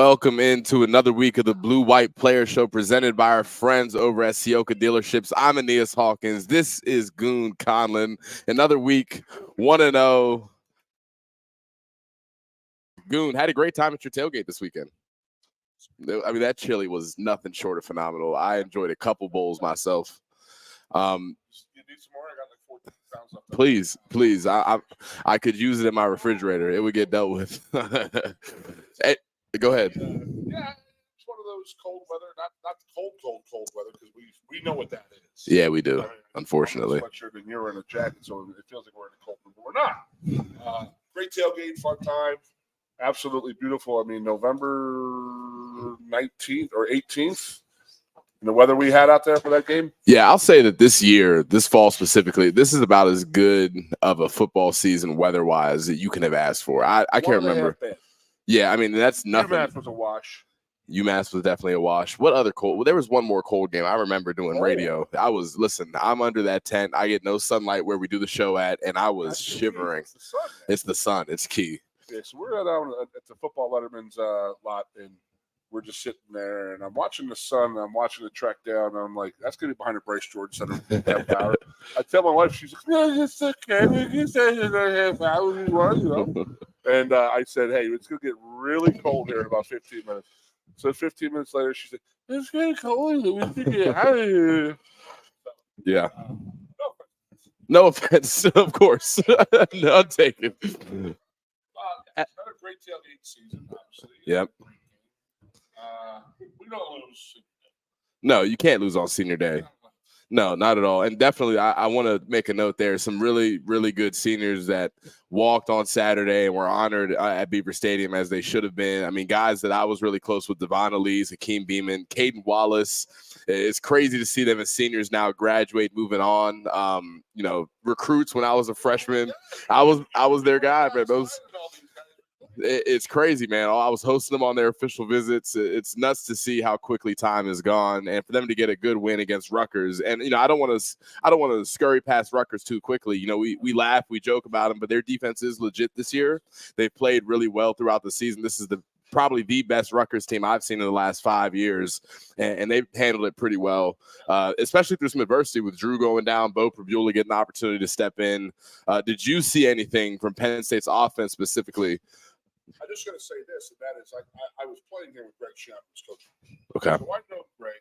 Welcome into another week of the Blue White Player Show presented by our friends over at Ciocca Dealerships. I'm Aeneas Hawkins. This is Goon Conlon. Another week, 1-0. Goon, had a great time at your tailgate this weekend. I mean, that chili was nothing short of phenomenal. I enjoyed a couple bowls myself. You need some more? I got like 14 pounds left. Please. I could use it in my refrigerator. It would get dealt with. Hey, go ahead. Yeah, it's one of those cold weather, not cold weather, because we know what that is. Yeah, we do. I mean, unfortunately. I'm in a sweatshirt and you're in a jacket, so it feels like we're in a cold, but we're not. Great tailgate, fun time, absolutely beautiful. I mean, November 19th or 18th. And the weather we had out there for that game? Yeah, I'll say that this fall specifically, this is about as good of a football season weather-wise that you can have asked for. I can't remember. Yeah, I mean, that's nothing. UMass was a wash. UMass was definitely a wash. What other cold? Well, there was one more cold game. I remember doing radio. I'm under that tent. I get no sunlight where we do the show at, and I was shivering. It's the sun. It's key. Yeah, so we're down at the Football Letterman's lot, and we're just sitting there, and I'm watching the sun, and I'm watching the track down, and I'm like, that's going to be behind a Bryce Jordan Center half hour. I tell my wife, she's like, no, it's okay. We can say it's a half hour, you know. And I said, hey, it's going to get really cold here in about 15 minutes. So 15 minutes later, she said, it's getting cold. We think get out of here. Yeah. No offense, of course. None taken. Another great tailgate season, obviously. Yep. We don't lose. No, you can't lose on senior day. No, not at all. And definitely, I want to make a note there. Some really, really good seniors that walked on Saturday and were honored at Beaver Stadium as they should have been. I mean, guys that I was really close with, Devon Elise, Hakeem Beeman, Caden Wallace. It's crazy to see them as seniors now graduate, moving on. Recruits when I was a freshman, I was their guy, man. It's crazy, man. I was hosting them on their official visits. It's nuts to see how quickly time is gone, and for them to get a good win against Rutgers. And I don't want to scurry past Rutgers too quickly. We laugh, we joke about them, but their defense is legit this year. They've played really well throughout the season. This is probably the best Rutgers team I've seen in the last 5 years, and they've handled it pretty well, especially through some adversity with Drew going down, Bo Prabula getting the opportunity to step in. Did you see anything from Penn State's offense specifically? I'm just going to say this, and that is I was playing here with Greg Ciocca, who's coaching. Okay. So I know Greg.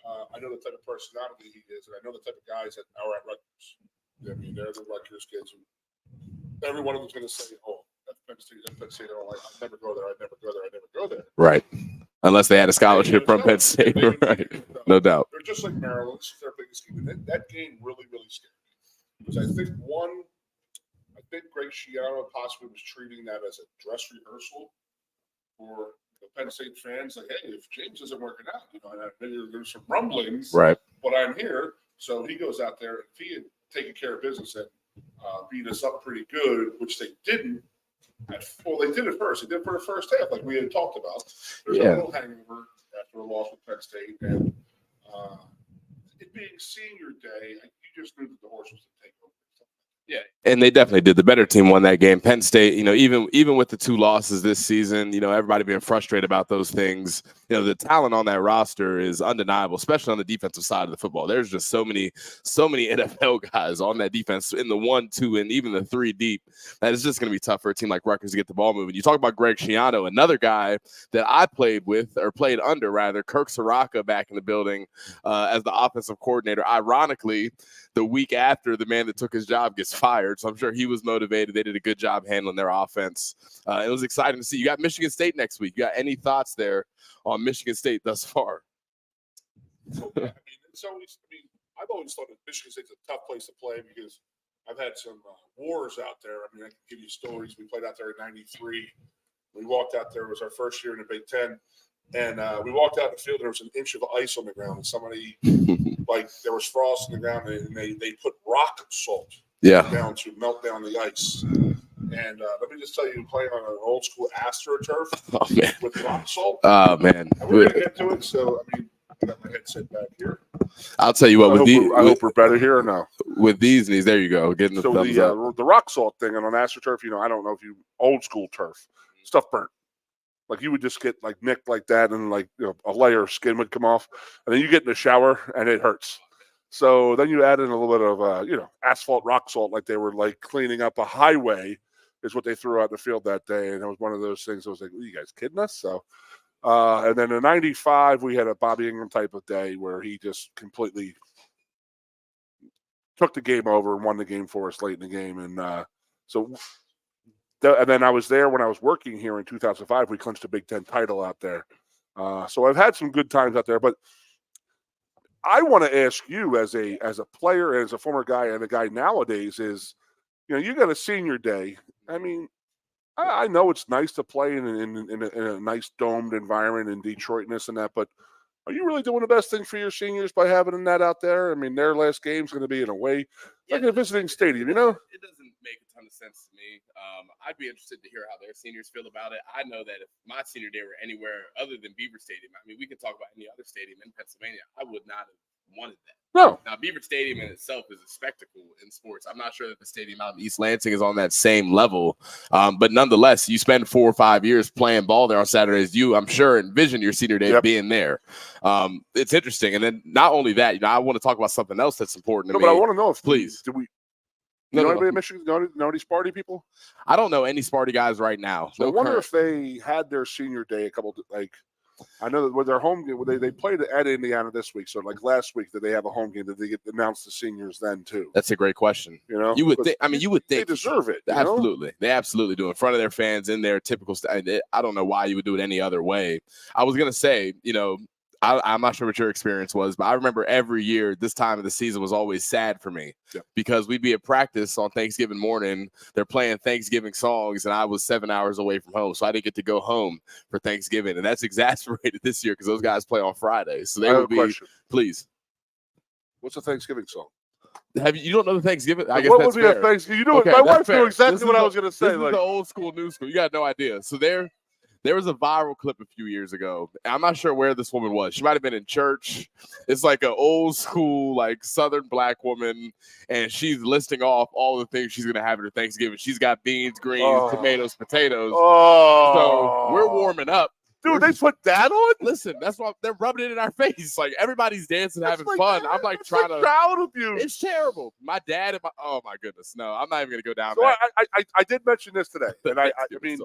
I know the type of personality he is, and I know the type of guys that are at Rutgers. I mean, they're the Rutgers kids. Every one of them's going to say, oh, that's Penn State. That's Penn State. I'd never go there. I'd never go there. I'd never go there. Right. Unless they had a scholarship from Penn State. Right. No doubt. They're just like Maryland. This is their biggest game. And that game really, really scared me. Because I think Greg Ciocca possibly was treating that as a dress rehearsal for the Penn State fans. Like, hey, if James isn't working out, and maybe there's some rumblings, right? But I'm here, so he goes out there. If he had taken care of business and beat us up pretty good, which they didn't. They did it first. They did it for the first half, like we had talked about. There's a little hangover after a loss with Penn State, and it being senior day, you just knew that the horse was to take over. Yeah, and they definitely did. The better team won that game. Penn State, even with the 2 losses this season, everybody being frustrated about those things. The talent on that roster is undeniable, especially on the defensive side of the football. There's just so many NFL guys on that defense in the 1, 2, and even the 3 deep. That is just going to be tough for a team like Rutgers to get the ball moving. You talk about Greg Ciocca, another guy that I played under, Kirk Ciocca back in the building as the offensive coordinator. Ironically, the week after the man that took his job gets fired. So I'm sure he was motivated. They did a good job handling their offense. It was exciting to see. You got Michigan State next week. You got any thoughts there on Michigan State thus far? I've always thought that Michigan State's a tough place to play because I've had some wars out there. I mean, I can give you stories. We played out there in '93. We walked out there. It was our first year in the Big Ten. And we walked out in the field, and there was an inch of ice on the ground. And somebody, there was frost on the ground, and they put rock salt down to melt down the ice. And let me just tell you, playing on an old school AstroTurf with rock salt. Oh, man. And we're going to get to it. So, I got my headset back here. I'll tell you what. I hope we're better here or no? With these knees, there you go. Getting the thumbs up. The rock salt thing on an AstroTurf, I don't know if you old school turf. Stuff burnt. Like you would just get like nicked like that, and like a layer of skin would come off, and then you get in the shower and it hurts. So then you add in a little bit of asphalt rock salt, like they were like cleaning up a highway, is what they threw out in the field that day, and it was one of those things. I was like, "Are you guys kidding us?" So, and then in '95 we had a Bobby Ingram type of day where he just completely took the game over and won the game for us late in the game, and and then I was there when I was working here in 2005. We clinched a Big Ten title out there, so I've had some good times out there, but. I want to ask you as a player and as a former guy and a guy nowadays is, you got a senior day. I mean, I know it's nice to play in a nice domed environment in Detroit and this and that, but are you really doing the best thing for your seniors by having that out there? I mean, their last game's going to be in a way like a visiting stadium, It doesn't make a ton of sense to me. I'd be interested to hear how their seniors feel about it. I know that if my senior day were anywhere other than Beaver Stadium, I mean, we could talk about any other stadium in Pennsylvania, I would not have wanted that. No. Now, Beaver Stadium in itself is a spectacle in sports. I'm not sure that the stadium out in East Lansing is on that same level. But nonetheless, you spend 4 or 5 years playing ball there on Saturdays. I'm sure, envision your senior day being there. It's interesting. And then not only that, I want to talk about something else that's important to me. But I want to know if, please. Anybody in Michigan? Know any Sparty people? I don't know any Sparty guys right now. So I wonder if they had their senior day I know that with their home game, they played at Indiana this week. So like last week, did they have a home game? Did they announce the seniors then too? That's a great question. You would think. I mean, you would think they deserve it. Absolutely, they absolutely do in front of their fans in their typical. I don't know why you would do it any other way. I was gonna say, I'm not sure what your experience was, but I remember every year this time of the season was always sad for me because we'd be at practice on Thanksgiving morning. They're playing Thanksgiving songs, and I was 7 hours away from home, so I didn't get to go home for Thanksgiving, and that's exasperated this year because those guys play on Friday. So they would be. Question. Please, what's a Thanksgiving song? You don't know the Thanksgiving? I guess what that's would be fair. a Thanksgiving? You know, okay, my wife knew exactly what I was going to say. This is the old school, new school. You got no idea. So there was a viral clip a few years ago. I'm not sure where this woman was. She might have been in church. It's like an old school, like Southern black woman, and she's listing off all the things she's going to have at her Thanksgiving. She's got beans, greens, tomatoes, potatoes. So we're warming up. Dude, they put that on? Listen, that's why they're rubbing it in our face. Like everybody's dancing, having fun. I'm like trying to child abuse. It's terrible. My dad and oh my goodness. No, I'm not even gonna go down so that. I did mention this today. And I mean,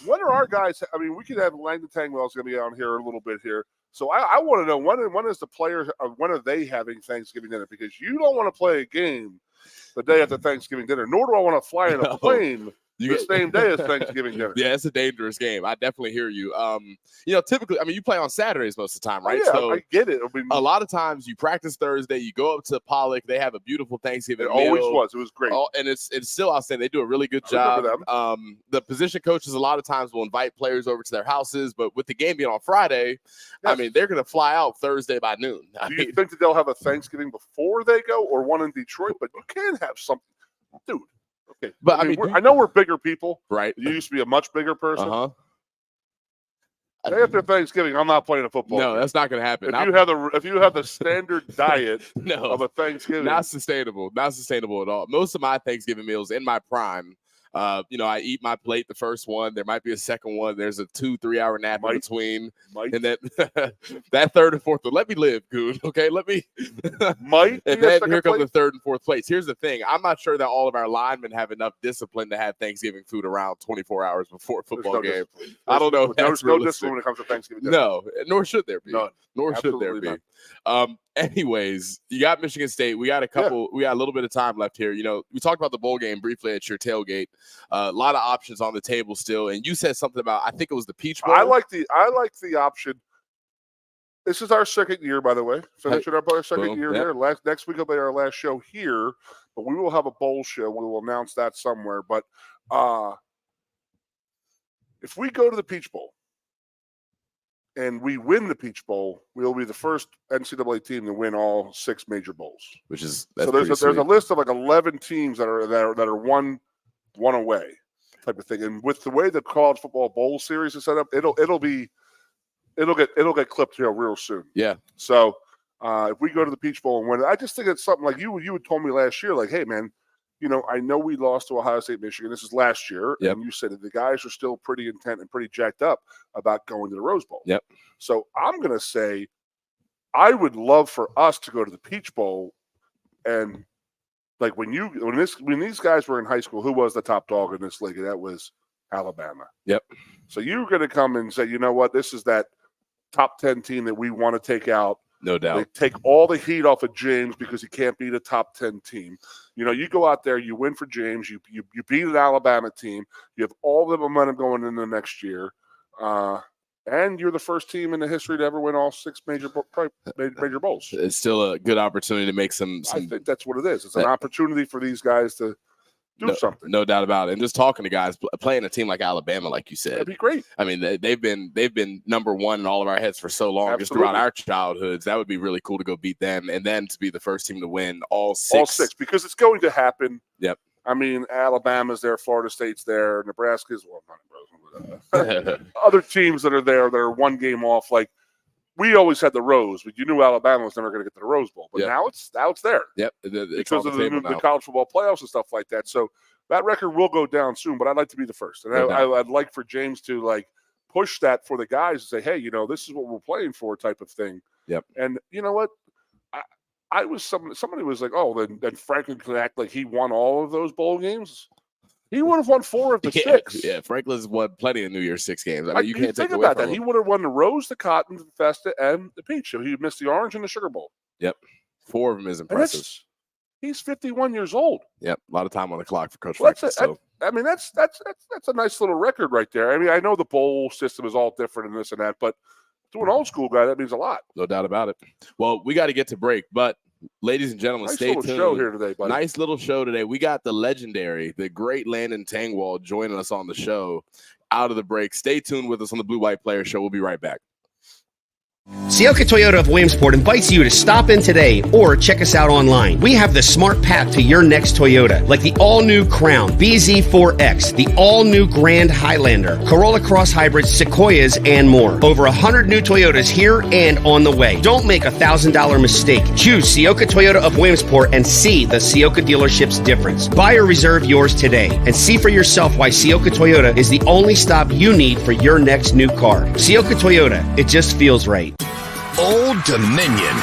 when are our guys? I mean, we could have Landon Tengwall is gonna be on here a little bit here. So I want to know when is the players when are they having Thanksgiving dinner? Because you don't want to play a game the day after Thanksgiving dinner, nor do I want to fly in a plane. The same day as Thanksgiving dinner. Yeah, it's a dangerous game. I definitely hear you. Typically, I mean, you play on Saturdays most of the time, right? Oh, yeah, so I get it. I mean, a lot of times you practice Thursday, you go up to Pollock, they have a beautiful Thanksgiving meal. It always was. It was great. And it's still outstanding. They do a really good job. The position coaches a lot of times will invite players over to their houses, but with the game being on Friday, I mean, they're going to fly out Thursday by noon. Do you think that they'll have a Thanksgiving before they go or one in Detroit? But you can have something. Dude. Okay, but I know we're bigger people, right? You used to be a much bigger person. Uh-huh. Day after Thanksgiving, I'm not playing a football. No, game. That's not going to happen. If you have the standard diet of a Thanksgiving, not sustainable at all. Most of my Thanksgiving meals in my prime. I eat my plate the first one. There might be a second one. There's a 2-3 hour nap in between. And then that third and fourth one. Let me live, Goon. Okay, let me. And then here comes the third and fourth plates. Here's the thing. I'm not sure that all of our linemen have enough discipline to have Thanksgiving food around 24 hours before a football game. I don't know if that's no discipline when it comes to Thanksgiving dinner. No, nor should there be. None. Nor should there be. Anyways, you got Michigan State. We got we got a little bit of time left here. We talked about the bowl game briefly at your tailgate. A lot of options on the table still. And you said something about, I think it was the Peach Bowl. I like the option. This is our second year, by the way. Finishing up our second year here. Next week will be our last show here, but we will have a bowl show. We will announce that somewhere. But if we go to the Peach Bowl and we win the Peach Bowl, we'll be the first NCAA team to win all 6 major bowls. So there's a list of like 11 teams that are one away type of thing. And with the way the college football bowl series is set up, it'll get clipped here real soon. Yeah. So if we go to the Peach Bowl and win it, I just think it's something like you had told me last year, like, hey man, I know we lost to Ohio State, Michigan. This is last year. Yep. And you said that the guys are still pretty intent and pretty jacked up about going to the Rose Bowl. Yep. So I'm going to say I would love for us to go to the Peach Bowl. And like when these guys were in high school, who was the top dog in this league? That was Alabama. Yep. So you're going to come and say, you know what? This is that top 10 team that we want to take out. No doubt. They take all the heat off of James because he can't beat a top 10 team. You go out there, you win for James, you beat an Alabama team, you have all the momentum going into the next year, and you're the first team in the history to ever win all 6 major bowls. It's still a good opportunity to make some. I think that's what it is. It's an opportunity for these guys to do something. No doubt about it. And just talking to guys, playing a team like Alabama, like you said, that'd be great. I mean, they've been number one in all of our heads for so long, just throughout our childhoods. That would be really cool to go beat them, and then to be the first team to win all six, because it's going to happen. Yep. I mean, Alabama's there, Florida State's there, Nebraska's other teams that are there that are one game off. Like we always had the Rose, but you knew Alabama was never going to get to the Rose Bowl. But now it's there. Yep. Because of the college football playoffs and stuff like that. So that record will go down soon, but I'd like to be the first. And I'd like for James to push that for the guys and say, hey, this is what we're playing for type of thing. Yep. And you know what? I was somebody was like, oh, then Franklin could act like he won all of those bowl games. He would have won 4 of the 6. Yeah, Franklin's won plenty of New Year's 6 games. I mean, you can't think away about from that. him. He would have won the Rose, the Cotton, the Festa, and the Peach. So he missed the Orange and the Sugar Bowl. Yep. 4 of them is impressive. He's 51 years old. Yep. A lot of time on the clock for Coach Franklin. That's a nice little record right there. I mean, I know the bowl system is all different and this and that, but to an old school guy, that means a lot. No doubt about it. Well, we got to get to break, but ladies and gentlemen, stay tuned. Nice little show here today, buddy. Nice little show today. We got the legendary, the great Landon Tengwall joining us on the show out of the break. Stay tuned with us on the Blue White Player Show. We'll be right back. Ciocca Toyota of Williamsport invites you to stop in today or check us out online. We have the smart path to your next Toyota, like the all-new Crown, BZ4X, the all-new Grand Highlander, Corolla Cross Hybrids, Sequoias, and more. Over 100 new Toyotas here and on the way. Don't make a $1,000 mistake. Choose Ciocca Toyota of Williamsport and see the Ciocca dealership's difference. Buy or reserve yours today and see for yourself why Ciocca Toyota is the only stop you need for your next new car. Ciocca Toyota, it just feels right. Old Dominion.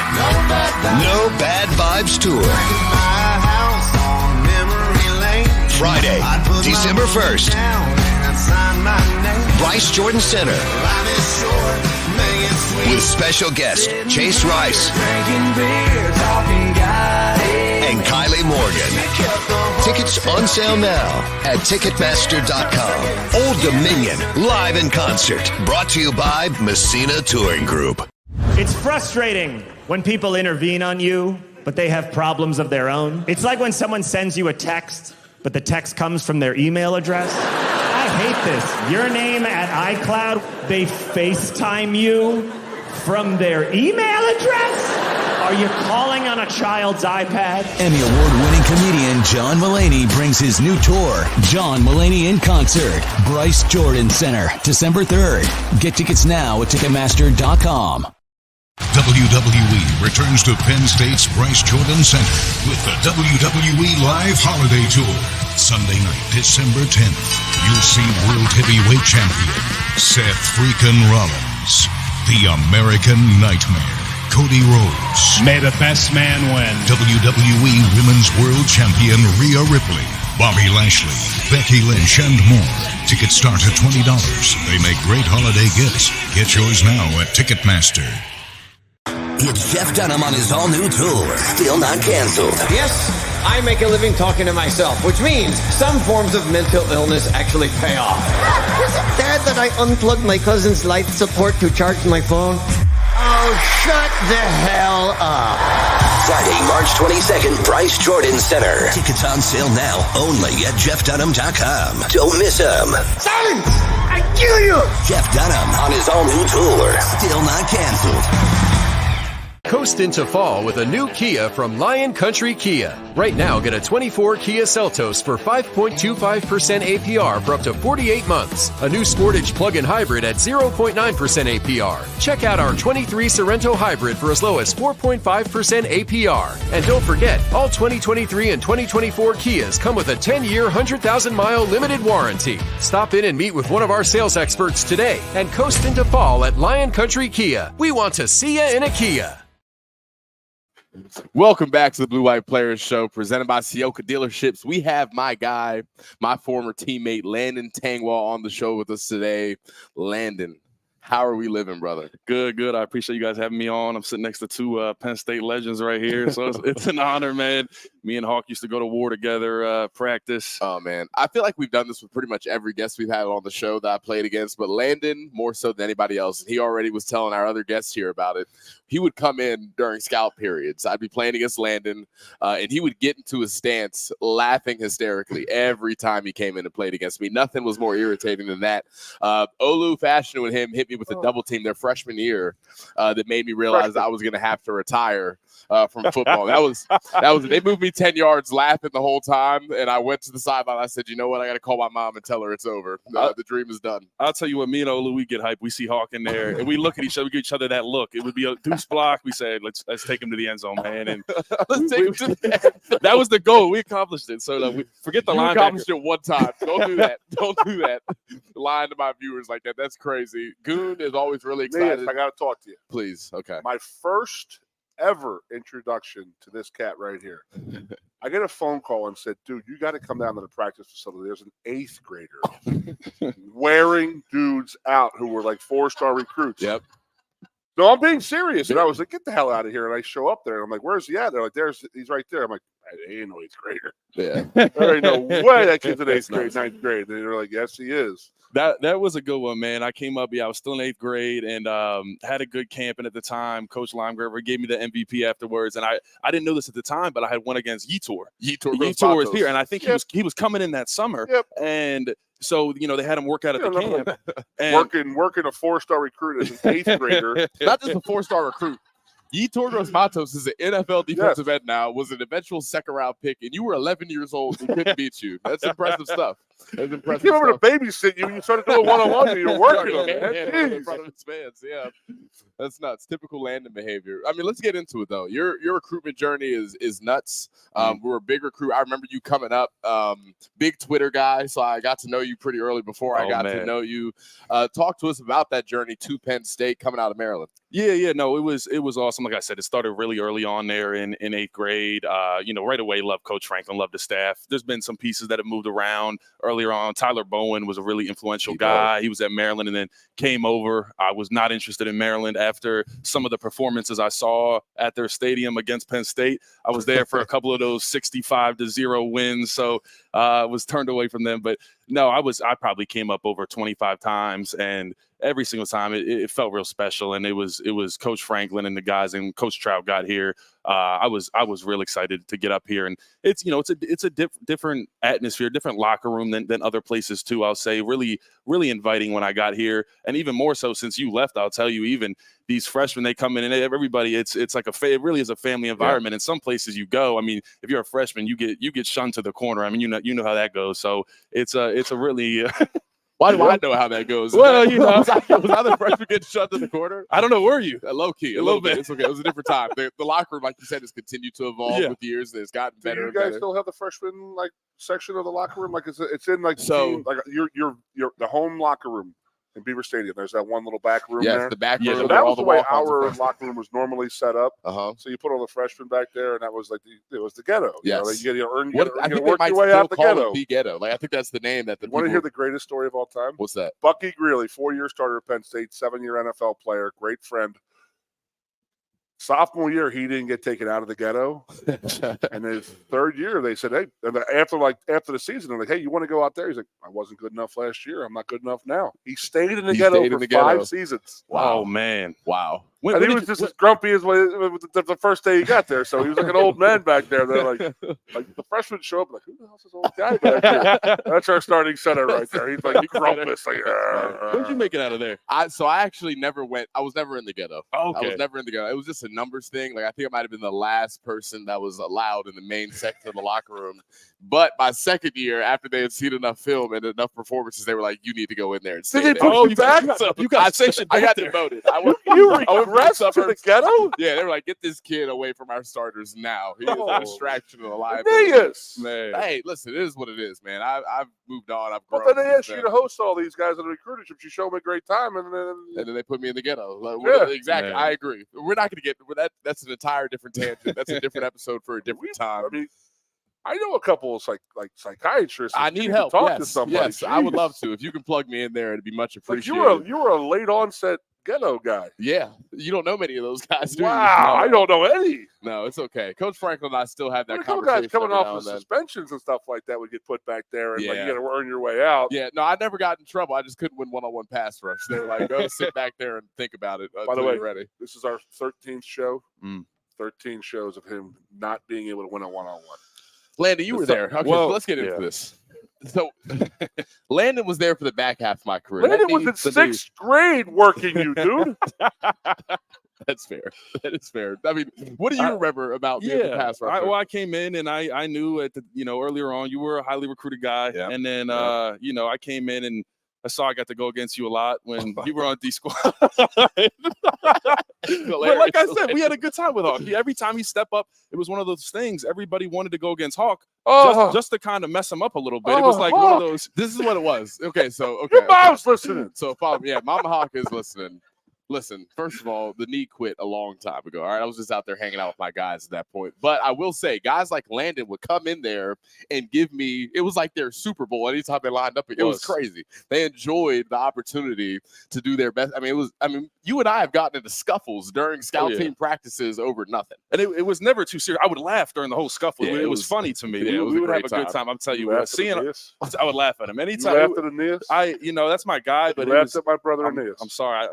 No Bad Vibes Tour. Friday, December 1st. Bryce Jordan Center. With special guest Chase Rice and Kylie Morgan. Tickets on sale now at Ticketmaster.com. Old Dominion, live in concert. Brought to you by Messina Touring Group. It's frustrating when people intervene on you, but they have problems of their own. It's like when someone sends you a text, but the text comes from their email address. I hate this. Your name at iCloud, they FaceTime you from their email address? Are you calling on a child's iPad? Emmy Award-winning comedian John Mulaney brings his new tour, John Mulaney in Concert, Bryce Jordan Center, December 3rd. Get tickets now at Ticketmaster.com. WWE returns to Penn State's Bryce Jordan Center with the WWE Live Holiday Tour. Sunday night, December 10th, you'll see World Heavyweight Champion Seth freakin' Rollins, the American Nightmare, Cody Rhodes. May the best man win. WWE Women's World Champion Rhea Ripley, Bobby Lashley, Becky Lynch, and more. Tickets start at $20. They make great holiday gifts. Get yours now at Ticketmaster. It's Jeff Dunham on his all-new tour, still not canceled. Yes, I make a living talking to myself, which means some forms of mental illness actually pay off. Is it bad that I unplugged my cousin's life support to charge my phone? Oh, shut the hell up. Friday, March 22nd, Bryce Jordan Center. Tickets on sale now, only at JeffDunham.com. Don't miss him. Silence! I kill you! Jeff Dunham on his all-new tour, still not canceled. Coast into fall with a new Kia from Lion Country Kia. Right now, get a 24 Kia Seltos for 5.25% APR for up to 48 months. A new Sportage plug-in hybrid at 0.9% APR. Check out our 23 Sorrento hybrid for as low as 4.5% APR. And don't forget, all 2023 and 2024 Kias come with a 10-year, 100,000-mile limited warranty. Stop in and meet with one of our sales experts today and coast into fall at Lion Country Kia. We want to see you in a Kia. Welcome back to the Blue White Players Show, presented by Ciocca Dealerships. We have my guy, my former teammate, Landon Tengwall, on the show with us today. Landon, how are we living, brother? Good. I appreciate you guys having me on. I'm sitting next to two Penn State legends right here, so it's an honor, man. Me and Hawk used to go to war together, practice. Oh, man. I feel like we've done this with pretty much every guest we've had on the show that I played against, but Landon more so than anybody else. He already was telling our other guests here about it. He would come in during scout periods. I'd be playing against Landon, and he would get into his stance laughing hysterically every time he came in and played against me. Nothing was more irritating than that. Olu Fashion and him hit me with a double team their freshman year that made me realize I was going to have to retire from football. That was they moved me 10 yards laughing the whole time, and I went to the sideline. I said, you know what? I got to call my mom and tell her it's over. The dream is done. I'll tell you what, me and Olu, we get hyped. We see Hawk in there, and we look at each other. We give each other that look. It would be a deuce block. We said, let's take him to the end zone, man. And let's take him to the end zone. That was the goal. We accomplished it. So we forget the linebacker. Accomplished it one time. Don't do that. Don't do that. Lying to my viewers like that. That's crazy. Goon is always really excited. I got to talk to you. Please. Okay. My first ever introduction to this cat right here. I get a phone call and said, dude, you got to come down to the practice facility. There's an 8th grader wearing dudes out who were like 4-star recruits. Yep. No, I'm being serious. And I was like, get the hell out of here. And I show up there. And I'm like, where's he at? They're like, he's right there. I'm like, he ain't no 8th grader. Yeah. There ain't no way that kid's in 8th grade, 9th grade. And they're like, yes, he is. That was a good one, man. I came up, I was still in 8th grade and had a good camp. And at the time, Coach Limegraver gave me the MVP afterwards. And I didn't know this at the time, but I had won against Yetur. Yetur was here. And I think he was coming in that summer. Yep. And so, they had him work out at the camp. And working a 4-star recruit as an 8th grader. Not just a 4-star recruit. Yetur Matos is an NFL defensive end now, was an eventual second-round pick, and you were 11 years old and couldn't beat you. That's impressive stuff. That's impressive. He came over to babysit you, and you started doing one-on-one, and you're working on it. In front of his fans, yeah. That's nuts. Typical Landon behavior. I mean, let's get into it, though. Your recruitment journey is nuts. We're a big recruit. I remember you coming up, big Twitter guy, so I got to know you pretty early before I got to know you. Talk to us about that journey to Penn State coming out of Maryland. Yeah. No, it was awesome. Like I said, it started really early on there in 8th grade. Right away, loved Coach Franklin, loved the staff. There's been some pieces that have moved around earlier on. Tyler Bowen was a really influential guy. He was at Maryland and then came over. I was not interested in Maryland after some of the performances I saw at their stadium against Penn State. I was there for a couple of those 65-0 wins, so I was turned away from them. But no, I probably came up over 25 times, and every single time it felt real special. And it was Coach Franklin and the guys, and Coach Trout got here. I was real excited to get up here, and it's a different atmosphere, different locker room than other places too. I'll say really inviting when I got here, and even more so since you left. I'll tell you, even these freshmen, they come in and everybody, it's like it really is a family environment. In some places you go, I mean, if you're a freshman, you get shunned to the corner. I mean, you know how that goes. So it's a really Why do I know how that goes? Well, was I the freshman getting shut to the corner? I don't know. Were you? Low key, a little bit. It's okay. It was a different time. The locker room, like you said, has continued to evolve with years. It's gotten better. Do you guys still have the freshman section of the locker room? Like it's in the home locker room in Beaver Stadium. There's that one little back room there. Yes, the back room. So that was the way our locker room was normally set up. So you put all the freshmen back there, and that was it was the ghetto. Yes. You got I think work they might your way still out the call ghetto. it the ghetto. Like I think that's the name that the Want to hear the greatest story of all time? What's that? Bucky Greeley, 4-year starter at Penn State, 7-year NFL player, great friend. Sophomore year, he didn't get taken out of the ghetto. And his 3rd year, they said, hey, and after the season, they're like, hey, you want to go out there? He's like, I wasn't good enough last year. I'm not good enough now. He stayed in the ghetto for 5 seasons. Wow. Oh, man. Wow. And he was just as grumpy as the first day he got there. So he was like an old man back there. They're like the freshmen show up, like, who the hell's this old guy back there? That's our starting center right there. He's like grumpus. Like, when did you make it out of there? I actually never went. I was never in the ghetto. Oh, okay. I was never in the ghetto. It was just a numbers thing. Like I think I might have been the last person that was allowed in the main section of the locker room. But my second year, after they had seen enough film and enough performances, they were like, "You need to go in there and stay." Did they put you back? You got stationed. I got demoted. You regressed to the ghetto? Yeah, they were like, "Get this kid away from our starters now. He is a distraction to the liability." Aeneas. Man. Hey, listen, it is what it is, man. I've moved on. I've grown. But then they asked you to host all these guys on the recruiting trips. You show them a great time, and then they put me in the ghetto. Like, yeah. Exactly. Man. I agree. We're not going to get that's an entire different tangent. That's a different episode for a different time. I mean, I know a couple of psychiatrists. I need help. Talk to somebody. Yes, I would love to. If you can plug me in there, it'd be much appreciated. You were a late onset ghetto guy. Yeah, you don't know many of those guys, do you? Wow, I don't know any. No, it's okay. Coach Franklin and I still have that a couple conversation. guys coming off of suspensions and stuff like that would get put back there, and like, you got to earn your way out. Yeah, no, I never got in trouble. I just couldn't win one-on-one pass rush. They were like, "Go sit back there and think about it." By the way, you're ready. This is our 13th show. 13 shows of him not being able to win a one-on-one. Landon, you were there. Okay, so let's get into this. So, Landon was there for the back half of my career. Landon was in 6th grade working you, dude. That's fair. That is fair. I mean, what do you remember about being the pass rusher? I came in and I knew earlier on you were a highly recruited guy, and then I came in and I saw I got to go against you a lot when you were on D squad. But like I said, we had a good time with Hawk. Every time he stepped up, it was one of those things. Everybody wanted to go against Hawk just to kind of mess him up a little bit. It was like one of those. This is what it was. Okay. Your mom's listening. So, Mama Hawk is listening. Listen, first of all, the knee quit a long time ago. All right. I was just out there hanging out with my guys at that point. But I will say, guys like Landon would come in there and give me, it was like their Super Bowl anytime they lined up. It was crazy. They enjoyed the opportunity to do their best. I mean, you and I have gotten into scuffles during scout team practices over nothing. And it was never too serious. I would laugh during the whole scuffle. It was funny to me. We would have a good time. I'm telling you, seeing him, I would laugh at him. Anytime. You laughed at Aeneas? That's my guy. But you laughed at my brother Aeneas. I'm sorry.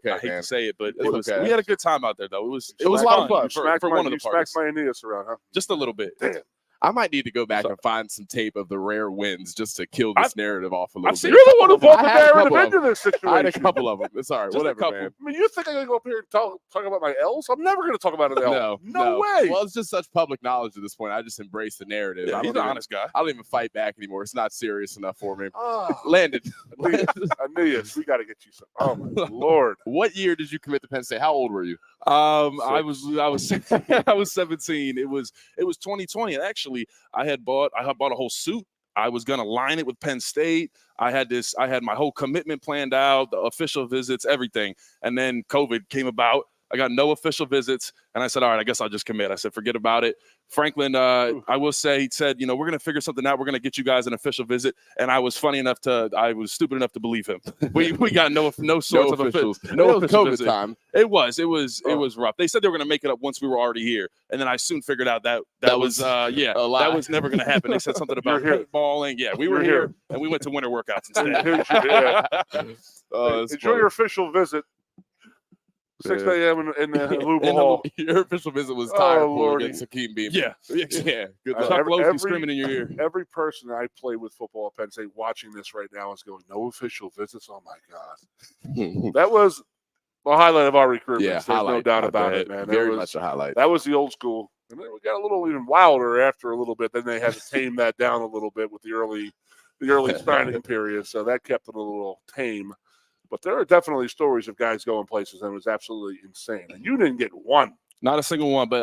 I hate to say it, but okay. We had a good time out there, though. It was a lot of fun for one of the parties. Smacked my Aeneas around, huh? Just a little bit. Damn. I might need to go back and find some tape of the rare wins just to kill this narrative off a little bit. You're the one who brought the narrative into this situation. I had a couple of them. It's all right. Whatever, man. I mean, you think I'm going to go up here and talk about my L's? I'm never going to talk about an L. No way. Well, it's just such public knowledge at this point. I just embrace the narrative. Yeah, he's an honest guy. I don't even fight back anymore. It's not serious enough for me. Landon. Aeneas, we got to get you some. Oh, my Lord. What year did you commit to Penn State? How old were you? I was 17. It was 2020. And actually, I had bought a whole suit. I was gonna line it with Penn State. I had my whole commitment planned out, the official visits, everything. And then COVID came about. I got no official visits, and I said, all right, I guess I'll just commit. I said, forget about it. Franklin, I will say, he said, we're going to figure something out. We're going to get you guys an official visit. And I was stupid enough to believe him. We got no sorts of officials. No official COVID time. It was rough. They said they were going to make it up once we were already here. And then I soon figured out that was that was never going to happen. They said something about paintballing. Yeah, we were here, and we went to winter workouts instead. Enjoy your official visit. 6 a.m. in the Louisville Hall. Your official visit was tired against Hakeem Beam. Yeah. Good luck. Chuck Lowe screaming in your ear. Every person I play with football at Penn State watching this right now is going, no official visits? Oh, my God. That was the highlight of our recruitment. Yeah, There's no doubt about it, man. Very much a highlight. That was the old school. And then we got a little even wilder after a little bit. Then they had to tame that down a little bit with the early signing period. So that kept it a little tame. But there are definitely stories of guys going places, and it was absolutely insane. And you didn't get one. Not a single one, but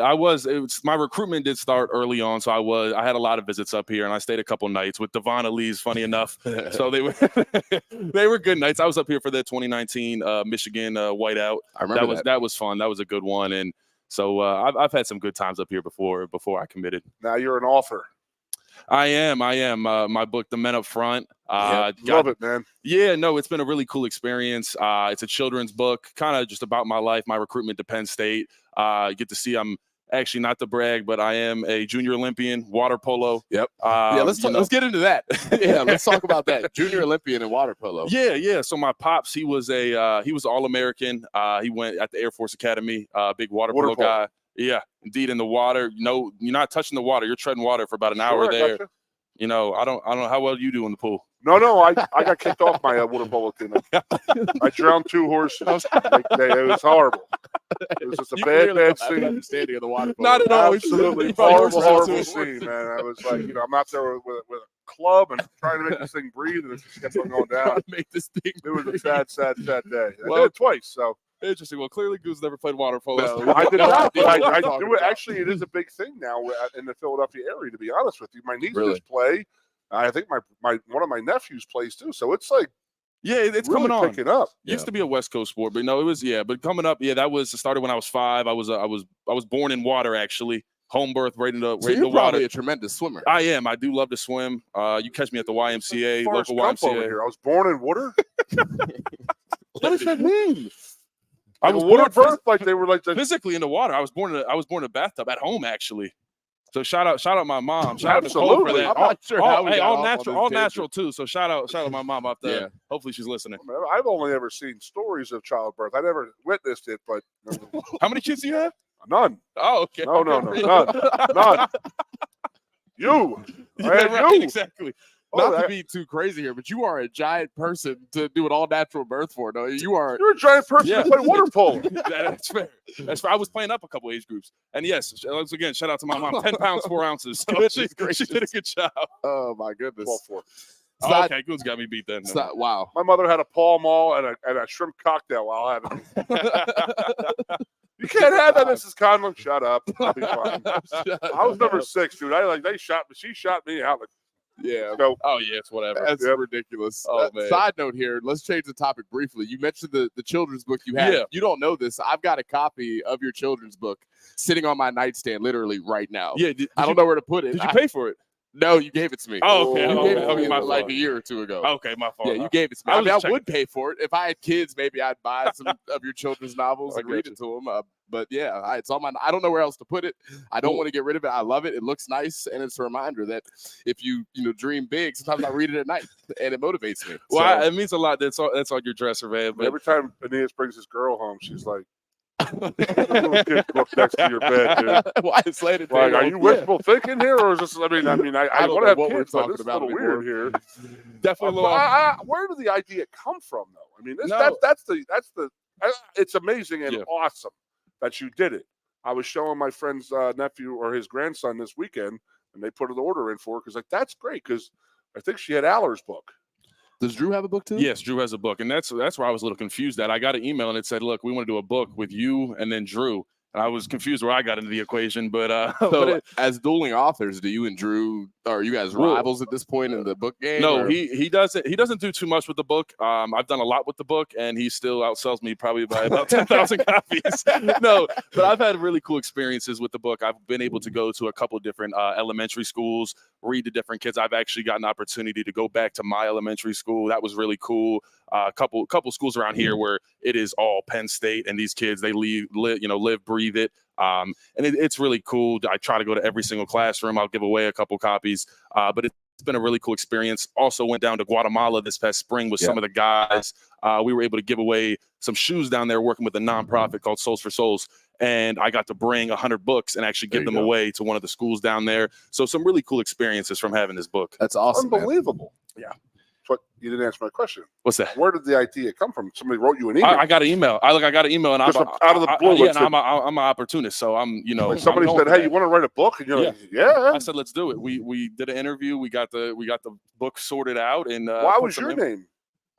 my recruitment did start early on, so I had a lot of visits up here, and I stayed a couple nights with Devon Lee's, funny enough. So they were good nights. I was up here for the 2019 Michigan whiteout. I remember that was fun. That was a good one, and so I've had some good times up here before I committed. Now you're an author. I am. My book, The Men Up Front. Love it, man. Yeah, no, it's been a really cool experience. It's a children's book, kind of just about my life, my recruitment to Penn State. You get to see I'm Actually, not to brag, but I am a junior Olympian, water polo. Yep. Let's get into that. Yeah, let's talk about that. Junior Olympian in water polo. Yeah. So my pops, he was All-American. He went at the Air Force Academy, big water polo guy. Yeah, indeed, in the water. No, you're not touching the water. You're treading water for about an hour there. Gotcha. You know, I don't know how well you do in the pool. No, I got kicked off my water polo team. I drowned 2 horses. It was horrible. It was just a bad scene. Understanding of the water polo. Not at all. Absolutely horrible scene, man. I was like, I'm out there with a club and trying to make this thing breathe, and it just kept on going down. Make this thing. It was a sad day. I did it twice, so. Interesting. Well, clearly Goose never played water polo. No, I did not. But I do it. Actually, it is a big thing now in the Philadelphia area. To be honest with you, my nieces play. I think one of my nephews plays too. So it's like, it's really coming on. Picking up. Used to be a West Coast sport, but no, it was But coming up, that was started when I was 5. I was born in water actually. Home birth, right in the you're water. Probably a tremendous swimmer. I am. I do love to swim. You catch me at the YMCA, local YMCA. Over here. I was born in water. What does that mean? I was water birth, like they were like physically in the water. I was born in a bathtub at home actually. So shout out my mom. Shout out to Cole for that. I'm not sure all natural too. So shout out my mom out there. Yeah. Hopefully she's listening. I've only ever seen stories of childbirth. I never witnessed it, but how many kids do you have? None. Oh, okay. No, none. You. Right, exactly. Not to be too crazy here, but you are a giant person to do an all-natural birth for. No, you're a giant person to play water polo. That's fair. I was playing up a couple age groups, and yes, once again, shout out to my mom. 10 pounds 4 ounces. She did a good job. Oh my goodness. 12-4. Okay, Goon's got me beat then. Wow. My mother had a Pall Mall and a shrimp cocktail while having it. You can't have that, Mrs. Conlon. Shut up. I'll be fine. I was number 6, dude. They shot me. She shot me out. Yeah. So, it's whatever. That's ridiculous. Oh, man. Side note here. Let's change the topic briefly. You mentioned the children's book you had. Yeah. You don't know this. I've got a copy of your children's book sitting on my nightstand literally right now. Yeah. I don't know where to put it. Did you pay for it? No, you gave it to me. Oh, okay. You gave it to me my like fault. a year or 2 ago. Okay, my fault. Yeah, you gave it to me. I would pay for it. If I had kids, maybe I'd buy some of your children's novels and read it to them. But yeah, it's on my. I don't know where else to put it. I don't want to get rid of it. I love it. It looks nice, and it's a reminder that if you dream big, sometimes I read it at night, and it motivates me. Well, it means a lot. That's on your dresser, man. But every time Aeneas brings his girl home, she's like, little kid book next to your bed, dude. Why is Landon like, are you wishful thinking here, or is this? I want to have kids, but this is a little anymore. weird here. Definitely. Where did the idea come from, though? I mean, that's the. It's amazing and awesome that you did it. I was showing my friend's nephew or his grandson this weekend, and they put an order in for it because that's great because I think she had Aller's book. Does Drew have a book too? Yes, Drew has a book, and that's where I was a little confused. That I got an email and it said, "Look, we want to do a book with you and then Drew." And I was confused where I got into the equation, but as dueling authors, do you and Drew are you guys rivals at this point in the book game? No, he doesn't do too much with the book. I've done a lot with the book, and he still outsells me probably by about 10,000 copies. No, but I've had really cool experiences with the book. I've been able to go to a couple different elementary schools, read to different kids. I've actually gotten an opportunity to go back to my elementary school. That was really cool. A couple schools around here where it is all Penn State, and these kids they live, breathe it. And it's really cool. I try to go to every single classroom. I'll give away a couple copies, but it's been a really cool experience. Also went down to Guatemala this past spring with some of the guys. We were able to give away some shoes down there working with a nonprofit called Souls for Souls. And I got to bring 100 books and actually give them away to one of the schools down there. So some really cool experiences from having this book. That's awesome. Unbelievable. Man. Yeah. But you didn't answer my question. What's that? Where did the idea come from? Somebody wrote you an email. I got an email. I got an email, and just out of the blue. I'm an opportunist, so I'm. Like somebody said, "Hey, you want to write a book?" And you're like, "Yeah." I said, "Let's do it." We did an interview. We got the book sorted out, and why was your name?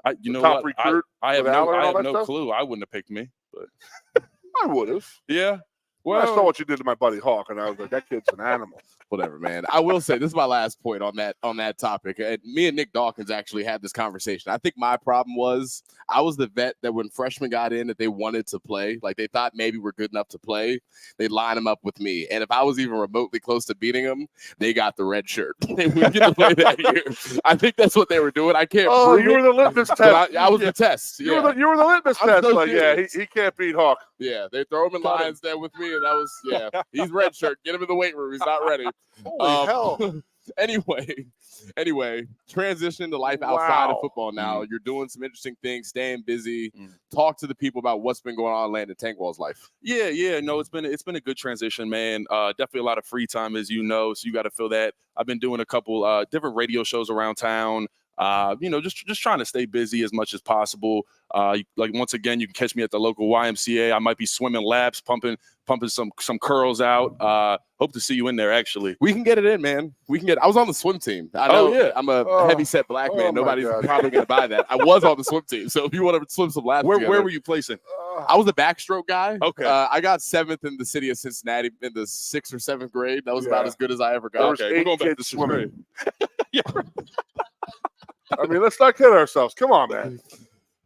Top recruit. I have no clue. I wouldn't have picked me, but I would have. Yeah. Well, I saw what you did to my buddy Hawk, and I was like, "That kid's an animal." Whatever, man. I will say this is my last point on that topic. Me and Nick Dawkins actually had this conversation. I think my problem was I was the vet that when freshmen got in that they wanted to play, like they thought maybe we're good enough to play, they'd line them up with me. And if I was even remotely close to beating them, they got the red shirt. They would get to play that year. I think that's what they were doing. I can't. Oh, you were the litmus test. I was the test. You were the litmus test. Like, yeah, he can't beat Hawk. Yeah, they throw him in Lions Den with me, and that was he's red shirt. Get him in the weight room. He's not ready. Holy hell. Anyway, transition to life outside of football now. You're doing some interesting things, staying busy. Talk to the people about what's been going on in Landon Tengwall's life. Yeah. No, it's been a good transition, man. Definitely a lot of free time, as you know. So you got to feel that. I've been doing a couple different radio shows around town. Just trying to stay busy as much as possible. Like once again, you can catch me at the local YMCA. I might be swimming laps, pumping some curls out. Hope to see you in there. Actually, we can get it in, man. I was on the swim team. I know. I'm a heavy set black man. Nobody's probably gonna buy that. I was on the swim team, so if you want to swim some laps, where were you placing? I was a backstroke guy. Okay. I got 7th in the city of Cincinnati in the 6th or 7th grade. That was about as good as I ever got. Okay, we're going back to swimming. I mean, let's not kid ourselves. Come on, man.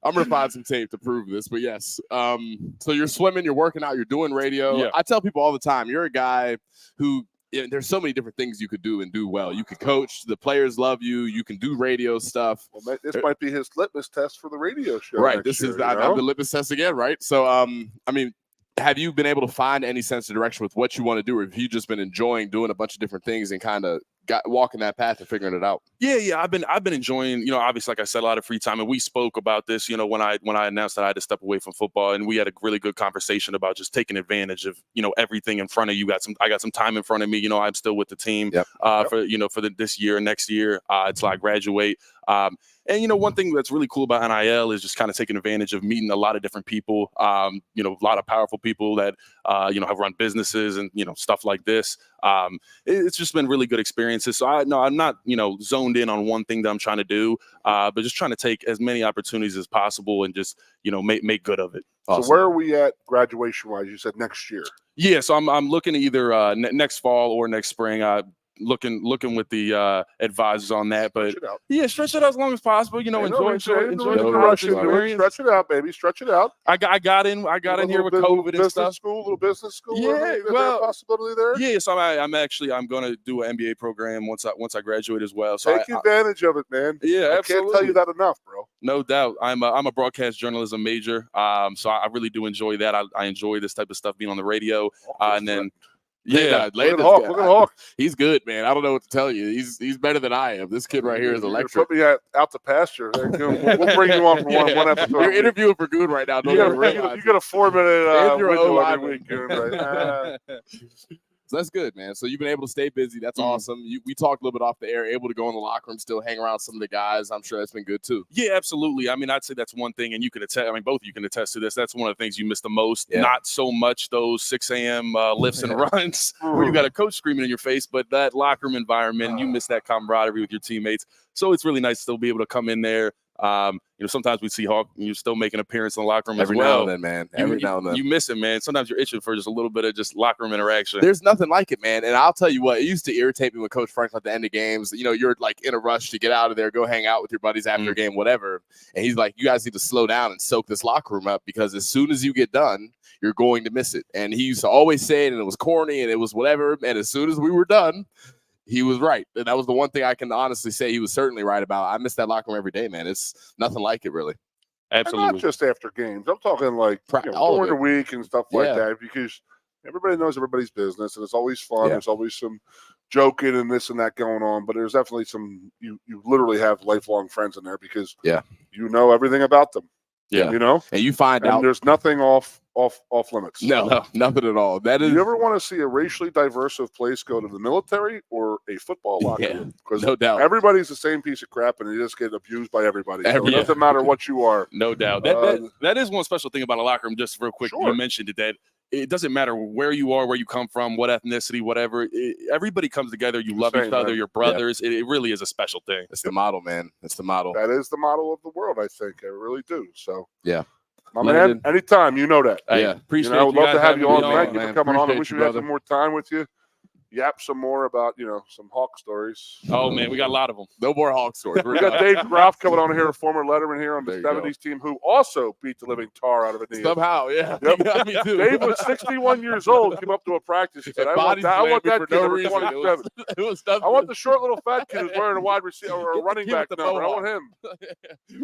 I'm going to find some tape to prove this, but yes. So you're swimming, you're working out, you're doing radio. Yeah. I tell people all the time, you're a guy who there's so many different things you could do and do well. You could coach, the players love you, you can do radio stuff. Well, this might be his litmus test for the radio show. Right. This is the litmus test again, right? So, I mean, have you been able to find any sense of direction with what you want to do, or have you just been enjoying doing a bunch of different things and kind of walking that path and figuring it out? Yeah. I've been enjoying, obviously, like I said, a lot of free time, and we spoke about this, when I announced that I had to step away from football, and we had a really good conversation about just taking advantage of, everything in front of you. I got some time in front of me. I'm still with the team for this year and next year until I graduate. And, one thing that's really cool about NIL is just kind of taking advantage of meeting a lot of different people, a lot of powerful people that, have run businesses and, stuff like this. It's just been really good experiences. So I'm not, zoned in on one thing that I'm trying to do, but just trying to take as many opportunities as possible and just, make good of it. Awesome. So where are we at graduation-wise? You said next year. Yeah, so I'm looking at either next fall or next spring. Looking with the advisors on that, but stretch it out as long as possible. Enjoy the rush experience. Stretch it out, baby. Stretch it out. I got in here with COVID and stuff. Little business school. Yeah, is there a possibility there? Yeah, so I'm going to do an MBA program once I graduate as well. So take advantage of it, man. Yeah, absolutely. I can't tell you that enough, bro. No doubt. I'm a broadcast journalism major, so I really do enjoy that. I enjoy this type of stuff, being on the radio, and then. Yeah, look at Hawk. He's good, man. I don't know what to tell you. He's better than I am. This kid right here is electric. Put me out to pasture. We'll bring you on for one episode. You're interviewing for Goon right now. You got a 4-minute window every week, Goon. Right? So that's good, man. So you've been able to stay busy. That's awesome. We talked a little bit off the air, able to go in the locker room, still hang around some of the guys. I'm sure that's been good too. Yeah, absolutely. I mean, I'd say that's one thing, and you can attest. I mean, both of you can attest to this. That's one of the things you miss the most. Yeah. Not so much those 6 a.m. Lifts and runs where you got a coach screaming in your face, but that locker room environment, you miss that camaraderie with your teammates. So it's really nice to still be able to come in there. Sometimes we see Hawk, and you're still making an appearance in the locker room every as well. Now and then, man. Every now and then. You miss it, man. Sometimes you're itching for just a little bit of just locker room interaction. There's nothing like it, man. And I'll tell you what, it used to irritate me with Coach Franklin at the end of games. You're like in a rush to get out of there, go hang out with your buddies after a game, whatever. And he's like, you guys need to slow down and soak this locker room up, because as soon as you get done, you're going to miss it. And he used to always say it, and it was corny, and it was whatever. And as soon as we were done, he was right. And that was the one thing I can honestly say he was certainly right about. I miss that locker room every day, man. It's nothing like it, really. Absolutely. And not just after games. I'm talking like during the week and stuff like that, because everybody knows everybody's business, and it's always fun. There's always some joking and this and that going on, but there's definitely some you literally have lifelong friends in there, because you know everything about them. Yeah. And you find out there's nothing off limits. No, nothing at all. That is. You ever want to see a racially diverse place go to the military or a a locker room. Because no doubt everybody's the same piece of crap, and you just get abused by everybody. So it doesn't matter what you are. No doubt. That is one special thing about a locker room. Just real quick, you mentioned it, that it doesn't matter where you are, where you come from, what ethnicity, whatever. Everybody comes together. You love each other. You're brothers. It really is a special thing. It's the model, man. It's the model. That is the model of the world, I think. I really do. So yeah. My man, anytime, you know that. Yeah, appreciate it. I would love to have you on, man. Keep coming on. I wish we had some more time with you. yap some more about, some Hawk stories. Oh, man, we got a lot of them. No more Hawk stories. We got Dave Groff coming on here, a former letterman here on the There you 70s team, who also beat the living tar out of Aeneas. Somehow, yeah. Yep. Me too. Dave was 61 years old, came up to a practice and said, I want that kid number 27. I want the short little fat kid who's wearing a wide receiver or a running back number. I want him.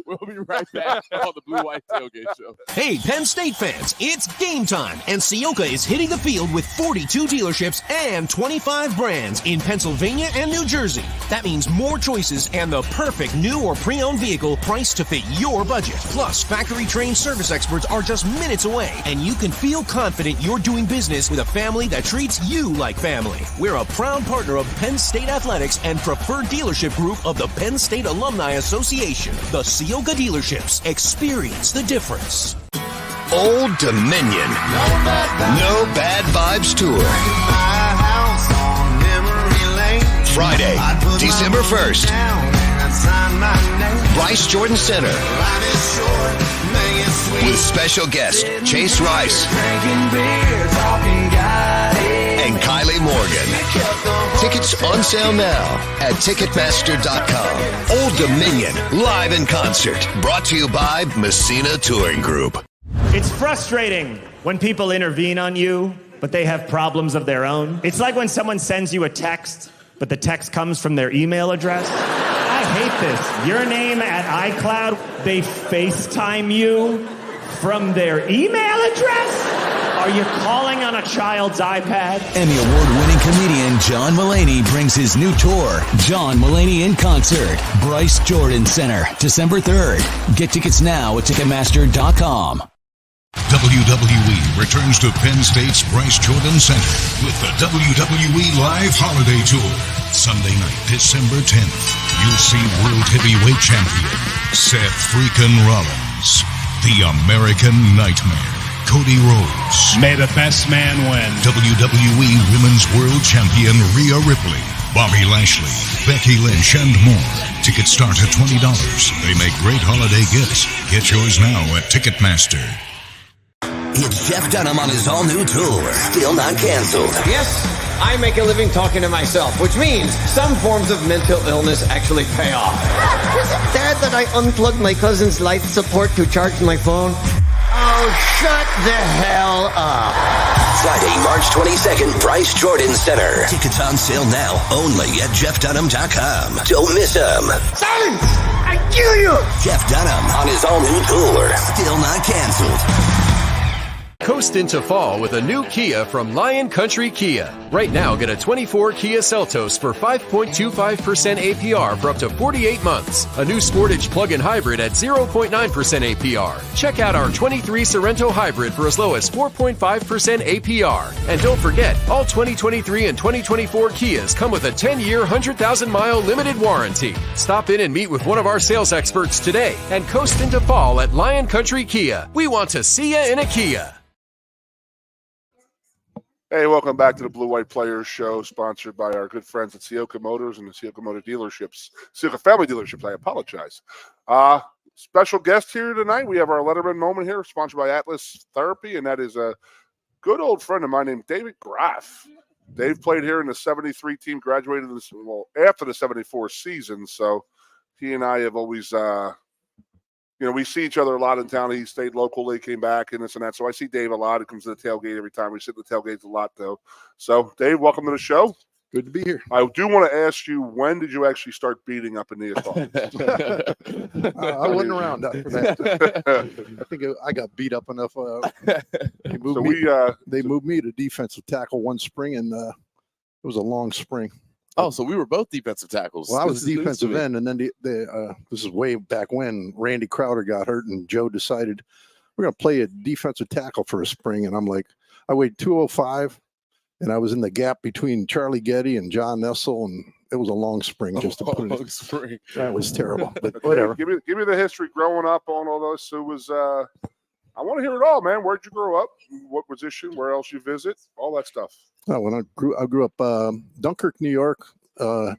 We'll be right back on the Blue White Tailgate Show. Hey, Penn State fans, it's game time, and Ciocca is hitting the field with 42 dealerships and 25 brands in Pennsylvania and New Jersey. That means more choices and the perfect new or pre-owned vehicle priced to fit your budget. Plus, factory-trained service experts are just minutes away, and you can feel confident you're doing business with a family that treats you like family. We're a proud partner of Penn State Athletics and preferred dealership group of the Penn State Alumni Association. The Ciocca dealerships. Experience the difference. Old Dominion. No Bad Vibes Tour. Friday, December 1st. Bryce Jordan Center. With special guest Chase Rice and Kylie Morgan. Tickets on sale now at Ticketmaster.com. Old Dominion, live in concert. Brought to you by Messina Touring Group. It's frustrating when people intervene on you, but they have problems of their own. It's like when someone sends you a text, but the text comes from their email address. I hate this. Your name at iCloud, they FaceTime you from their email address? Are you calling on a child's iPad? Emmy Award-winning comedian John Mulaney brings his new tour, John Mulaney in Concert, Bryce Jordan Center, December 3rd. Get tickets now at Ticketmaster.com. WWE returns to Penn State's Bryce Jordan Center with the WWE Live Holiday Tour. Sunday night, December 10th, you'll see World Heavyweight Champion Seth freakin' Rollins, the American Nightmare, Cody Rhodes. May the best man win. WWE Women's World Champion Rhea Ripley, Bobby Lashley, Becky Lynch, and more. Tickets start at $20. They make great holiday gifts. Get yours now at Ticketmaster. It's Jeff Dunham on his all-new tour, still not canceled. Yes, I make a living talking to myself, which means some forms of mental illness actually pay off. Is it bad that I unplugged my cousin's life support to charge my phone? Oh, shut the hell up. Friday, March 22nd, Bryce Jordan Center. Tickets on sale now only at JeffDunham.com. Don't miss them. Silence! I kill you! Jeff Dunham on his all-new tour, still not canceled. Coast into fall with a new Kia from Lion Country Kia. Right now, get a 24 Kia Seltos for 5.25% APR for up to 48 months. A new Sportage plug-in hybrid at 0.9% APR. Check out our 23 Sorrento hybrid for as low as 4.5% APR. And don't forget, all 2023 and 2024 Kias come with a 10-year, 100,000-mile limited warranty. Stop in and meet with one of our sales experts today and coast into fall at Lion Country Kia. We want to see you in a Kia. Hey, welcome back to the Blue White Players Show, sponsored by our good friends at Ciocca Motors and the Ciocca Motor Dealerships, Ciocca Family Dealerships. I apologize. Special guest here tonight. We have our Letterman moment here, sponsored by Atlas Therapy, and that is a good old friend of mine named David Graff. Dave played here in the 73 team, graduated after the 74 season, so he and I have always we see each other a lot in town. He stayed locally, came back, and this and that. So I see Dave a lot. He comes to the tailgate every time. We sit in the tailgates a lot, though. So, Dave, welcome to the show. Good to be here. I do want to ask you, when did you actually start beating up Aeneas? I wasn't around after that. I think I got beat up enough. They moved me to defensive tackle one spring, and it was a long spring. Oh, so we were both defensive tackles. Well, I was defensive end, and then this is way back when Randy Crowder got hurt, and Joe decided we're going to play a defensive tackle for a spring. And I'm like, I weighed 205, and I was in the gap between Charlie Getty and John Nessel, and it was a long spring just to put it. Spring. That was terrible, but whatever. Give me the history growing up on all those. So it was. I want to hear it all, man. Where'd you grow up? What position? Where else you visit? All that stuff. Oh, when I grew up Dunkirk, New York, on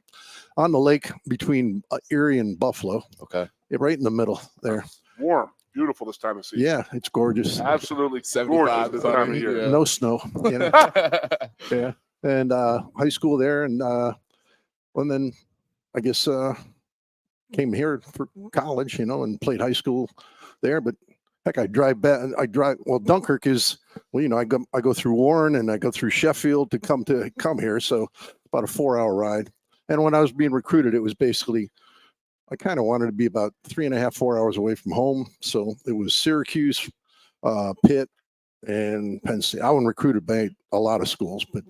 the lake between Erie and Buffalo. Okay, right in the middle there. Warm, beautiful this time of season. Yeah, it's gorgeous. Absolutely 75 gorgeous this time of year. No snow. You know? Yeah. and high school there, and then I guess came here for college, and played high school there. But heck, I drive back. Well, Dunkirk is, I go through Warren and I go through Sheffield to come here, so about a 4-hour ride. And when I was being recruited, it was basically, I kind of wanted to be about 3.5, 4 hours away from home. So it was Syracuse, Pitt, and Penn State. I wasn't recruited by a lot of schools, but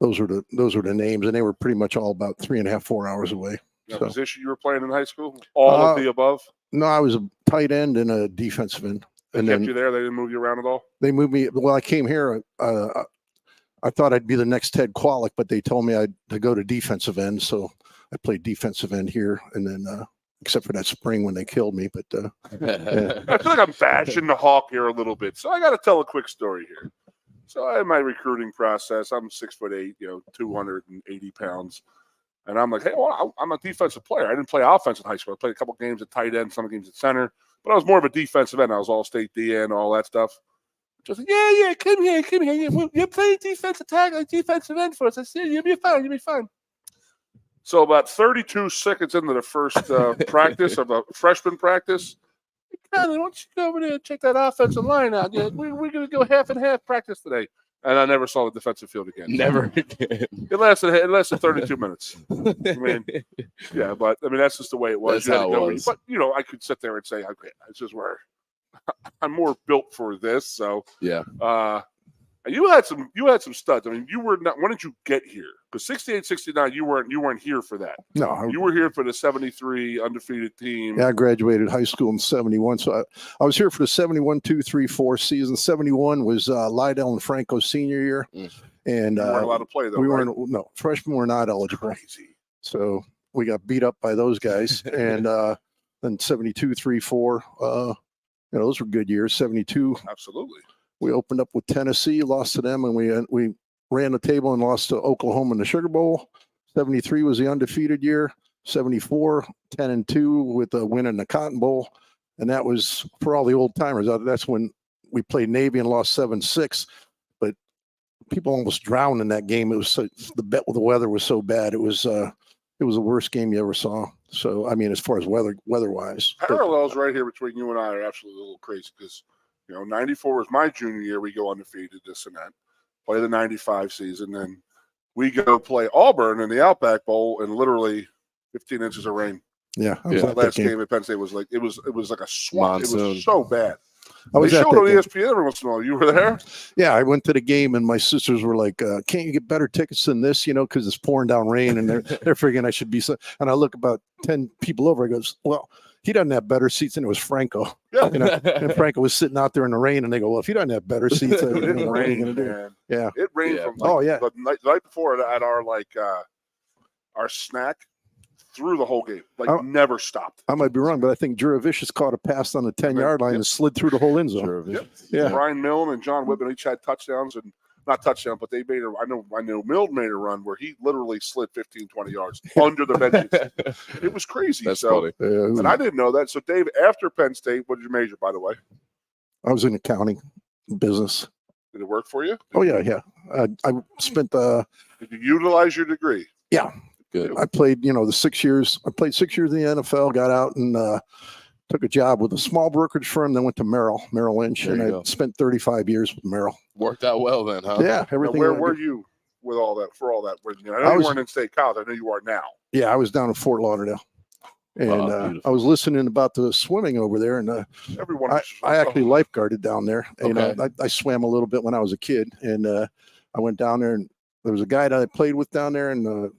those were the names, and they were pretty much all about 3.5, 4 hours away. Now, position you were playing in high school? All of the above? No, I was a tight end and a defensive end. They kept you there? They didn't move you around at all? They moved me. Well, I came here. I thought I'd be the next Ted Kwolek, but they told me to go to defensive end. So I played defensive end here, and then except for that spring when they killed me. But yeah. I feel like I'm bashing the Hawk here a little bit. So I got to tell a quick story here. So I had my recruiting process. I'm 6'8", 280 pounds. And I'm like, hey, well, I'm a defensive player. I didn't play offense in high school. I played a couple games at tight end, some games at center, but I was more of a defensive end. I was all-state DN, all that stuff. Just like, yeah, come here. You're playing defensive tackle, defensive end for us. I said, you'll be fine. So about 32 seconds into the first practice of a freshman practice, Conley, why don't you go over there and check that offensive line out? Yeah, we're going to go half and half practice today. And I never saw the defensive field again. Never again. It lasted 32 minutes. I mean, yeah, but I mean that's just the way it was. That's how it was. But I could sit there and say, okay, this is where I'm more built for this. So yeah. You had some studs. I mean, you were not. When did you get here? Because 68, 69, you weren't here for that. No, you were here for the 73 undefeated team. Yeah, I graduated high school in 71, so I was here for the 71, 2, 3, 4 season. 71 was Lydell and Franco's senior year, and you weren't allowed to play though. We weren't. No, freshmen were not eligible. Crazy. So we got beat up by those guys, and then 72, 3, 4. Those were good years. 72. Absolutely. We opened up with Tennessee, lost to them, and we ran the table and lost to Oklahoma in the Sugar Bowl. 73 was the undefeated year. 74, 10-2 with a win in the Cotton Bowl. And that was, for all the old timers, that's when we played Navy and lost 7-6. But people almost drowned in that game. It was the weather was so bad. It was the worst game you ever saw. So, I mean, as far as weather-wise. Parallels right here between you and I are absolutely a little crazy because, 94 was my junior year. We go undefeated, this and that. Play the 95 season. Then we go play Auburn in the Outback Bowl in literally 15 inches of rain. Yeah. That last game at Penn State was like, it was like a swamp. Monsoon. It was so bad. They showed on ESPN every once in a while. You were there? Yeah, I went to the game, and my sisters were like, can't you get better tickets than this, because it's pouring down rain, and they're figuring I should be. And I look about 10 people over. I goes, well, he doesn't have better seats, and it was Franco. Yeah. And Franco was sitting out there in the rain, and they go, well, if he doesn't have better seats, it rained, man. Yeah. It rained from the night before at our snack through the whole game. Never stopped. I might be wrong, but I think Juravicius caught a pass on the 10-yard line and slid through the whole end zone. Yep. Yeah. Brian Milne and John Whitman each had touchdowns, and not touchdown, but they made I know Milne made a run where he literally slid 15, 20 yards under the benches. It was crazy. That's funny. And I didn't know that. So, Dave, after Penn State, what did you major, by the way? I was in accounting business. Did it work for you? Oh, yeah. I spent Did you utilize your degree? Yeah. Good. I played, the 6 years. I played 6 years in the NFL, got out and took a job with a small brokerage firm, then went to Merrill Lynch, and I spent 35 years with Merrill. Worked out well then, huh? Yeah, everything. Now, where were you with all that? For all that, I know you weren't in State College. I know you are now. Yeah, I was down in Fort Lauderdale, and I was listening about the swimming over there, and I actually lifeguarded down there. Okay. I swam a little bit when I was a kid, and I went down there, and there was a guy that I played with down there, and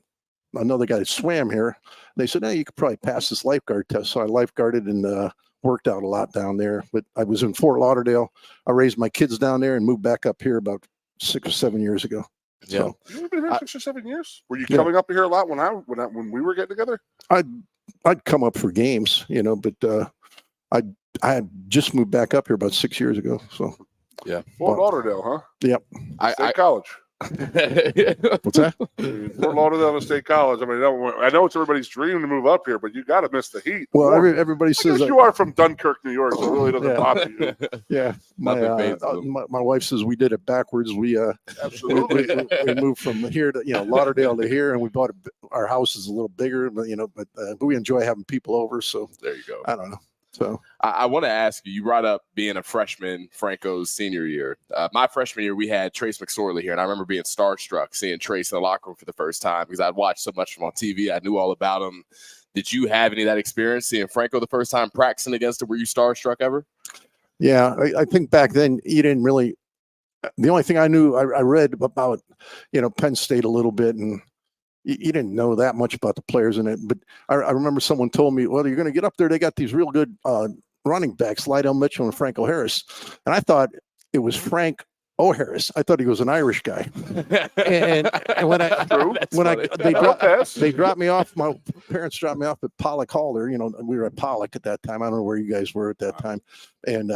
another guy that swam here. They said, hey, you could probably pass this lifeguard test. So I lifeguarded and worked out a lot down there. But I was in Fort Lauderdale. I raised my kids down there and moved back up here about 6 or 7 years ago. Yeah. So, You've been here 6 or 7 years? Were you coming up here a lot when we were getting together? I'd come up for games, but I had just moved back up here about 6 years ago. So yeah. Fort Lauderdale, huh? Yep. State College. What's that? Fort Lauderdale State College. I mean, I know it's everybody's dream to move up here, but you got to miss the heat. Well, everybody says you are from Dunkirk, New York, so it really doesn't bother you. Yeah, my wife says we did it backwards. We absolutely we moved from here to Lauderdale to here, and we bought our house is a little bigger, but we enjoy having people over. So there you go. I don't know. So I want to ask you. You brought up being a freshman, Franco's senior year. My freshman year, we had Trace McSorley here, and I remember being starstruck seeing Trace in the locker room for the first time because I'd watched so much from on TV. I knew all about him. Did you have any of that experience seeing Franco the first time practicing against him? Were you starstruck ever? Yeah, I think back then you didn't really. The only thing I knew, I read about, Penn State a little bit, and you didn't know that much about the players in it. But I remember someone told me, well, you're going to get up there. They got these real good running backs, Lydell Mitchell and Franco Harris. And I thought it was Frank O'Harris. I thought he was an Irish guy. and when they dropped me off, my parents dropped me off at Pollock Hall there. We were at Pollock at that time. I don't know where you guys were at that time. And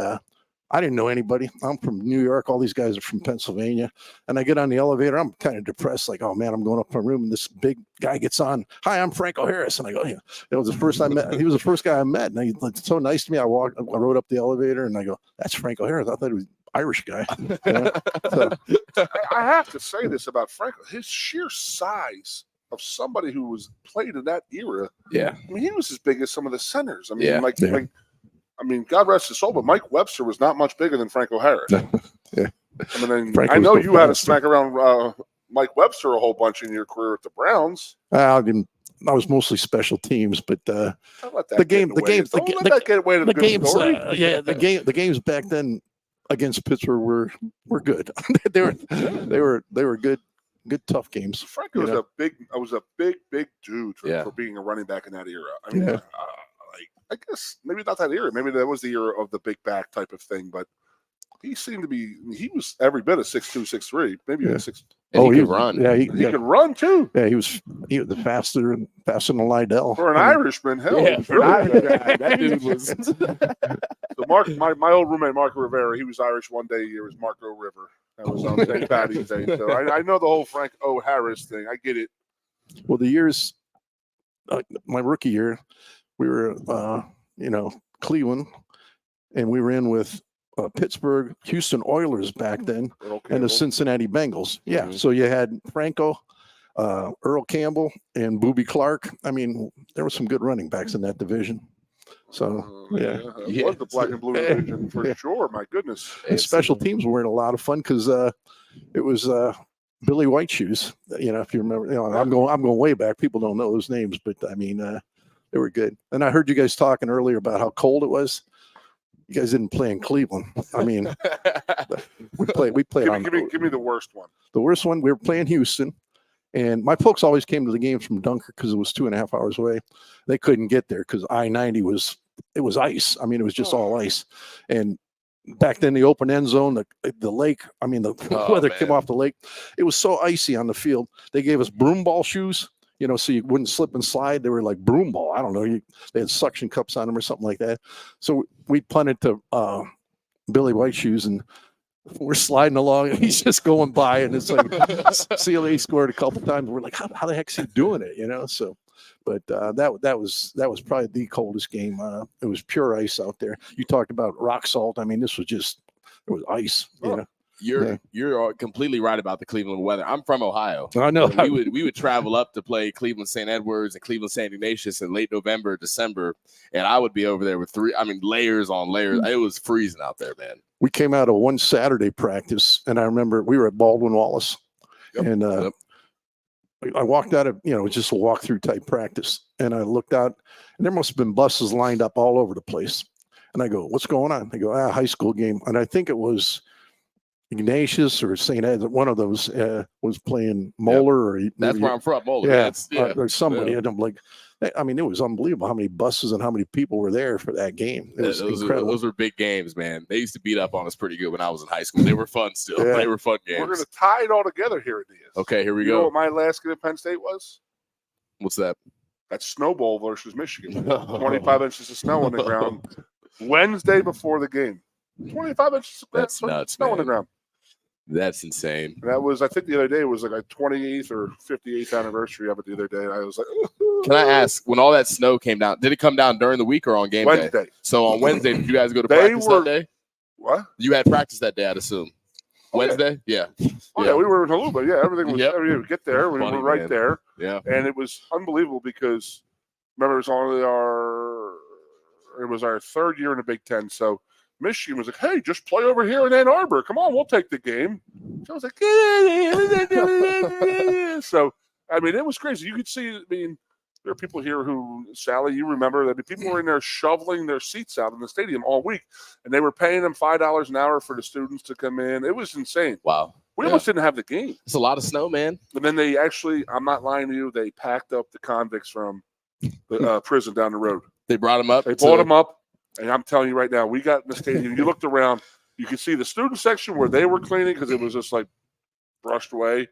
I didn't know anybody. I'm from New York. All these guys are from Pennsylvania. And I get on the elevator. I'm kind of depressed. Like, oh, man, I'm going up to my room. And this big guy gets on. Hi, I'm Franco Harris. And I go, yeah. It was the first I met. He was the first guy I met. And he was so nice to me. I rode up the elevator. And I go, that's Franco Harris. I thought he was an Irish guy. So, I have to say this about Franco. His sheer size of somebody who was played in that era. Yeah. I mean, he was as big as some of the centers. I mean, I mean, God rest his soul, but Mike Webster was not much bigger than Franco Harris. Yeah. I mean, I know you had to smack around Mike Webster a whole bunch in your career at the Browns. I was mostly special teams, but the games back then against Pittsburgh were good. they were good tough games. Franco was a big dude for being a running back in that era. I mean. I guess maybe not that era. Maybe that was the era of the big back type of thing, but he seemed to be. He was every bit of 6'2", 6'3", maybe even 6'. And he could run. Yeah, he could run too. Yeah, he was the faster than Lydell. For an Irishman, hell, that dude was. So my old roommate Marco Rivera, he was Irish one day. It was Marco River. That was on St. Patty's Day. So I know the whole Frank O. Harris thing. I get it. Well, the years, my rookie year. We were, Cleveland, and we were in with Pittsburgh, Houston Oilers back then, and the Cincinnati Bengals. Yeah, so you had Franco, Earl Campbell, and Boobie Clark. I mean, there were some good running backs in that division. So, it was the black and blue division for sure. My goodness. And special teams were a lot of fun because it was Billy White Shoes. If you remember, I'm going way back. People don't know those names, but I mean. They were good. And I heard you guys talking earlier about how cold it was. You guys didn't play in Cleveland. I mean, we played. Give me the worst one. The worst one, we were playing Houston. And my folks always came to the games from Dunkirk because it was 2.5 hours away. They couldn't get there because I-90 was ice. I mean, it was just all ice. And back then, the open end zone, the lake, I mean, the weather came off the lake. It was so icy on the field. They gave us broom ball shoes. So you wouldn't slip and slide. They were like broom ball. I don't know. They had suction cups on them or something like that. So we punted to Billy White Shoes, and we're sliding along, and he's just going by, and it's like CLA scored a couple times. We're like, how the heck's he doing it? So, but that was probably the coldest game. It was pure ice out there. You talked about rock salt. I mean, this was it was ice. You're completely right about the Cleveland weather. I'm from Ohio. I know. We would travel up to play Cleveland St. Edwards and Cleveland St. Ignatius in late November, December, and I would be over there with layers on layers. It was freezing out there, man. We came out of one Saturday practice, and I remember we were at Baldwin Wallace, and I walked out of, it was just a walkthrough type practice, and I looked out, and there must have been buses lined up all over the place. And I go, what's going on? They go, high school game. And I think it was Ignatius or St. Ed, one of those was playing Moeller. Or that's where I'm from, Moeller. Or somebody. And I'm like, I mean, it was unbelievable how many buses and how many people were there for that game. It was incredible. Those were big games, man. They used to beat up on us pretty good when I was in high school. They were fun still. Yeah. They were fun games. We're going to tie it all together here at Aeneas. Okay, here we go. You know what my last game at Penn State was? What's that? That's Snow Bowl versus Michigan. 25 inches of snow on the ground. Wednesday before the game. 25 inches of snow on the ground. That's insane. And that was, I think the other day was like a 28th or 58th anniversary of it the other day. And I was like, can I ask, when all that snow came down, did it come down during the week or on game Wednesday. day? So on Wednesday, did you guys go to practice that day? What? You had practice that day, I'd assume. Wednesday? Yeah. Oh, yeah, we were in Haluba. Yeah, everything was, Yep. we would get there. We Funny, were right man. there. Yeah. And it was unbelievable because, remember, it was our third year in the Big Ten. So Michigan was like, hey, just play over here in Ann Arbor. Come on, we'll take the game. So I was like, so, I mean, it was crazy. You could see, I mean, there are people here who, Sally, you remember that people were in there shoveling their seats out in the stadium all week, and they were paying them $5 an hour for the students to come in. It was insane. Wow. We almost didn't have the game. It's a lot of snow, man. And then they actually, I'm not lying to you, they packed up the convicts from the prison down the road. They brought them up? They brought them up, and I'm telling you right now, we got in the stadium, you looked around, you could see the student section where they were cleaning because it was just like brushed away.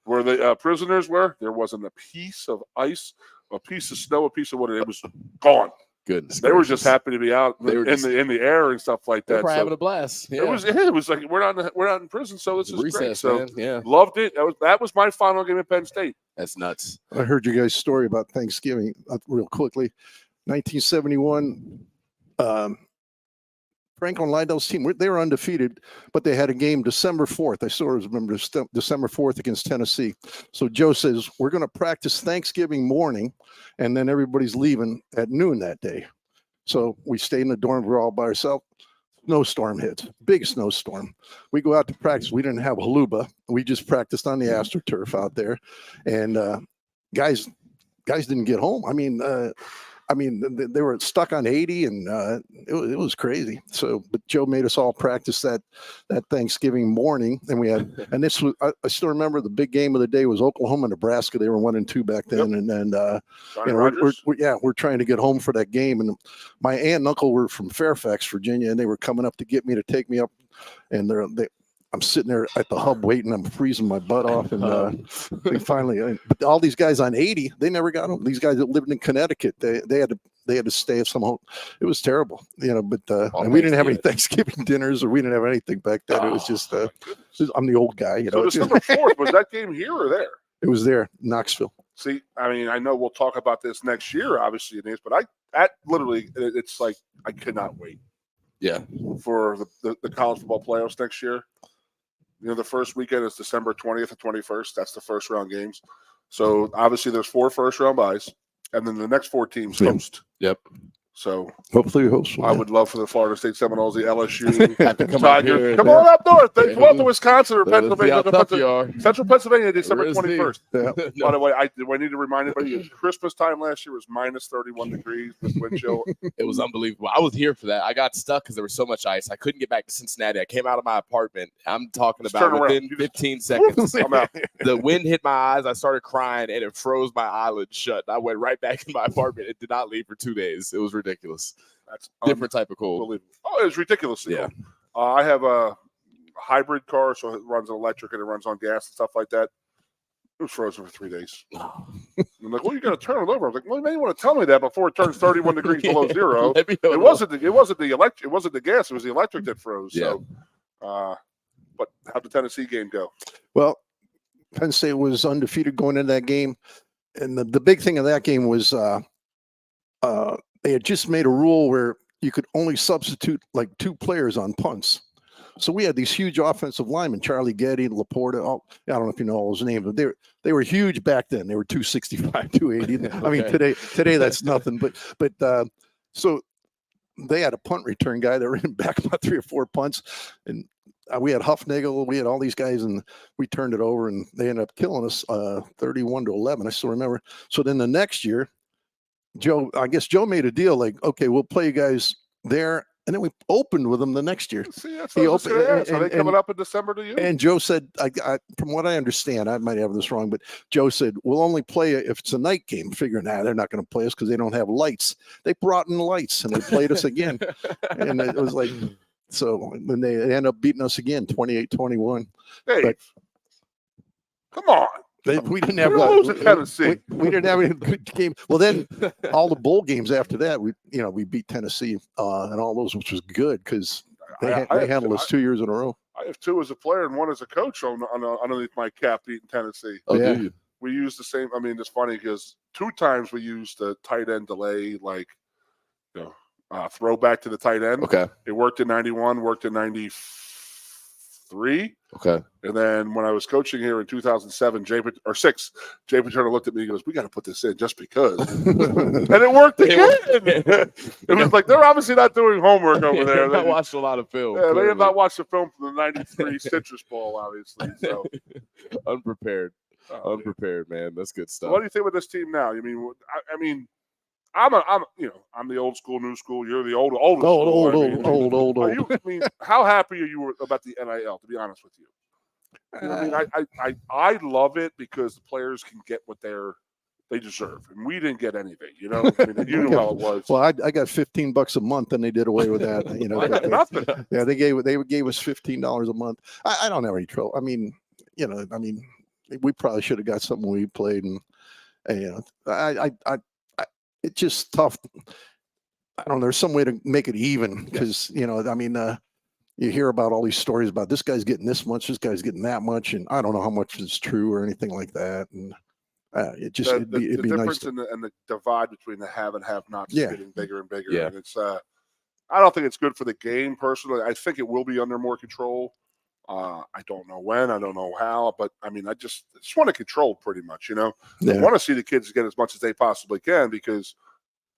Where the prisoners were, there wasn't a piece of ice, a piece of snow, a piece of water. It was gone. Goodness. They were just happy to be out in the air and stuff like that. They were having a blast. Yeah. It was like we're not in prison, so this is Recess, great. So man. Yeah. loved it. That was my final game at Penn State. That's nuts. I heard you guys' story about Thanksgiving real quickly. 1971, Franklin Liddell's team, they were undefeated, but they had a game December 4th. I sort of remember December 4th against Tennessee. So Joe says, we're going to practice Thanksgiving morning, and then everybody's leaving at noon that day. So we stayed in the dorm. We're all by ourselves. Snowstorm hits, big snowstorm. We go out to practice. We didn't have Haluba. We just practiced on the AstroTurf out there. And guys didn't get home. I mean, they were stuck on 80, and it was crazy. So, but Joe made us all practice that Thanksgiving morning, and this was, I still remember the big game of the day was Oklahoma, Nebraska. They were 1-2 back then, and we're trying to get home for that game. And my aunt and uncle were from Fairfax, Virginia, and they were coming up to get me to take me up, and I'm sitting there at the hub waiting. I'm freezing my butt off, and they finally. But all these guys on 80, they never got them. These guys that lived in Connecticut, they had to stay at some home. It was terrible, But and we didn't have any Thanksgiving dinners, or we didn't have anything back then. It was just I'm the old guy, So December 4th, was that game here or there? It was there, Knoxville. See, I mean, I know we'll talk about this next year, obviously, it is, but it's like I cannot wait. Yeah, for the college football playoffs next year. The first weekend is December 20th and 21st. That's the first round games. So obviously there's 4 first round byes, and then the next 4 teams host. Yep. So hopefully we host. I would love for the Florida State Seminoles, the LSU Tigers. Come on up north. Come on to Wisconsin or Pennsylvania. You Central Pennsylvania, December 21st. Yeah. By the way, I need to remind everybody, Christmas time last year was minus 31 degrees with wind chill. It was unbelievable. I was here for that. I got stuck because there was so much ice. I couldn't get back to Cincinnati. I came out of my apartment. I'm talking about within 15 seconds. I'm out. The wind hit my eyes. I started crying, and it froze my eyelids shut. I went right back in my apartment. It did not leave for 2 days. It was ridiculous. That's different type of cold. Oh, it was ridiculous. Yeah. I have a hybrid car, so it runs electric and it runs on gas and stuff like that. It was frozen for 3 days. I'm like, well, you got to turn it over. I was like, well, you may want to tell me that before it turns 31 degrees below zero. It wasn't the electric. It wasn't the gas. It was the electric that froze. Yeah. So, but how'd the Tennessee game go? Well, Penn State was undefeated going into that game, and the big thing of that game was they had just made a rule where you could only substitute like 2 players on punts. So we had these huge offensive linemen, Charlie Getty, Laporta. I don't know if you know all those names, but they were huge back then. They were 265, 280. I mean, today that's nothing. But so they had a punt return guy that ran back about 3 or 4 punts, and we had Huffnagel, we had all these guys, and we turned it over, and they ended up killing us 31-11. I still remember. So then the next year, Joe made a deal like, okay, we'll play you guys there, and then we opened with them the next year. See, that's what I was going to ask. Are they coming up in December to you? And Joe said, I from what I understand, I might have this wrong, but Joe said, we'll only play you if it's a night game. Figuring, they're not going to play us because they don't have lights. They brought in lights, and they played us again. And it was like, so then they end up beating us again, 28-21. Hey, come on. We didn't have Tennessee. We didn't have any good game. Well, then all the bowl games after that, we beat Tennessee and all those, which was good because they handled us 2 years in a row. I have 2 as a player and 1 as a coach underneath my cap beating Tennessee. Oh, do you? We used the same. I mean, it's funny because 2 times we used the tight end delay, like, throwback to the tight end. Okay. It worked in 91, worked in 93. Okay. And then when I was coaching here in 2007, Jay Paterno looked at me and goes, "We got to put this in just because." And it worked again. It was like they're obviously not doing homework over there. They watched a lot of film. Yeah, they have not watched the film from the 93 Citrus Bowl, obviously. So Unprepared, man. That's good stuff. What do you think with this team now? I mean, I'm the old school, new school. You're the old school. How happy are you about the NIL? To be honest with you, I love it because the players can get what they deserve, and we didn't get anything. You know how it was. Well, I got $15 a month, and they did away with that. I got nothing. Yeah, they gave us $15 a month. I don't have any trouble. We probably should have got something when we played, and it's just tough. I don't know. There's some way to make it even because, you hear about all these stories about this guy's getting this much, this guy's getting that much, and I don't know how much is true or anything like that. And it'd be difference nice. and the divide between the have and have-nots is getting bigger and bigger. Yeah. And it's I don't think it's good for the game personally. I think it will be under more control. I don't know when, I don't know how, but I just want to control pretty much, I want to see the kids get as much as they possibly can because,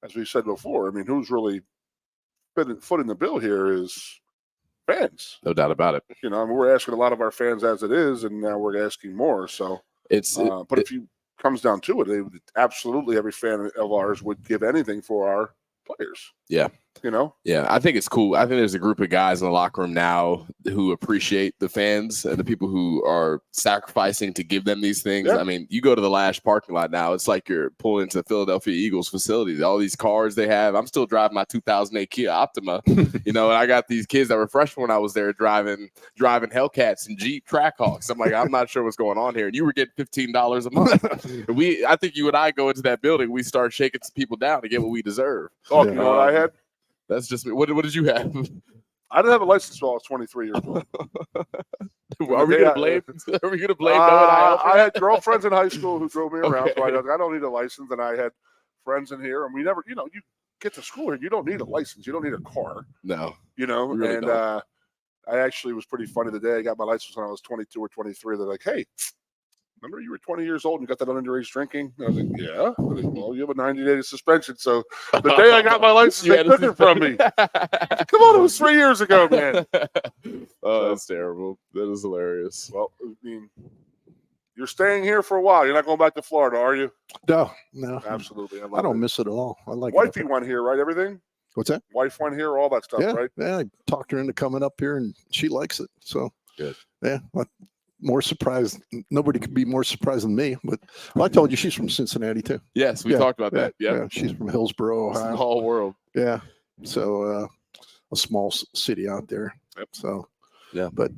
as we said before, who's really footing the bill here is fans. No doubt about it. We're asking a lot of our fans as it is, and now we're asking more. So but if it comes down to it, absolutely every fan of ours would give anything for our players. Yeah. Yeah, I think it's cool. I think there's a group of guys in the locker room now who appreciate the fans and the people who are sacrificing to give them these things. Yeah. You go to the Lash parking lot now, it's like you're pulling into the Philadelphia Eagles facility. All these cars they have. I'm still driving my 2008 Kia Optima, and I got these kids that were freshmen when I was there driving Hellcats and Jeep Trackhawks. I'm like, I'm not sure what's going on here. And you were getting $15 a month. I think you and I go into that building, we start shaking some people down to get what we deserve. Oh, you know what I had? That's just me. What did you have? I didn't have a license until I was 23 years old. Are we going to blame? Are we going to blame? I had girlfriends in high school who drove me around, so I don't need a license. And I had friends in here, and we never, you get to school here, you don't need a license, you don't need a car. No, really and don't. I actually was pretty funny the day I got my license when I was 22 or 23. They're like, "Hey, remember you were 20 years old and you got that underage drinking?" And I was like, "Yeah." Well, you have a 90-day suspension. So the day I got my license, they took it from me. Come on, it was 3 years ago, man. Oh, that's terrible. That is hilarious. Well, you're staying here for a while. You're not going back to Florida, are you? No. Absolutely. I don't miss it at all. I like Wifey went here, right? Everything? What's that? Wife went here, all that stuff, right? Yeah, I talked her into coming up here, and she likes it. So, good. Yeah, more surprised. Nobody could be more surprised than me. But I told you she's from Cincinnati too. Yes, we talked about that. Yeah, she's from Hillsboro, Ohio. Small world. Yeah, so a small city out there. Yep. So but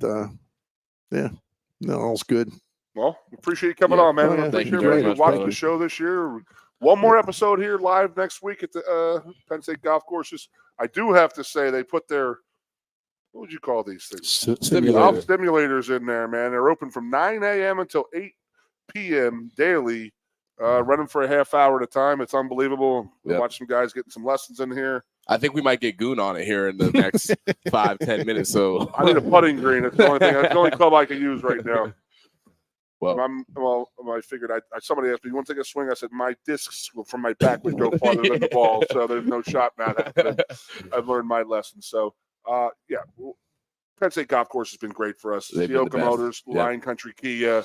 all's good. Well, appreciate you coming on, man. Yeah, Thank you very for much, watching brother. the show this year. One more episode here live next week at the Penn State Golf Courses. I do have to say they put their, what would you call these things? Golf stimulators in there, man. They're open from 9 a.m. until 8 p.m. daily, running for a half hour at a time. It's unbelievable. Watch some guys getting some lessons in here. I think we might get Goon on it here in the next 5-10 minutes. So I need a putting green. That's the only thing. That's the only club I can use right now. Well, I figured somebody asked me, "You want to take a swing?" I said, "My discs from my back would go farther than the ball, so there's no shot now." I've learned my lesson. So, Penn State Golf Course has been great for us. Ciocca Motors, Lion Country Kia,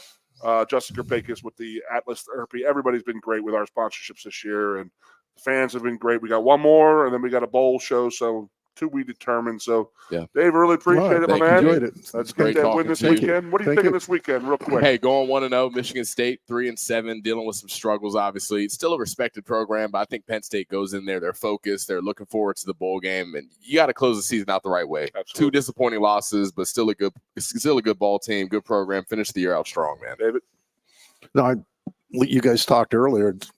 Justin Kerpakis with the Atlas Therapy. Everybody's been great with our sponsorships this year, and the fans have been great. We got one more, and then we got a bowl show, so to be determined. So, Dave, really appreciate it, my man. Enjoyed it. Let's get that win this weekend. What are you thinking this weekend, real quick? Hey, going 1-0, Michigan State 3-7, dealing with some struggles. Obviously, it's still a respected program, but I think Penn State goes in there. They're focused. They're looking forward to the bowl game, and you got to close the season out the right way. Absolutely. 2 disappointing losses, but still a good ball team, good program. Finish the year out strong, man. David. No, you guys talked earlier. It's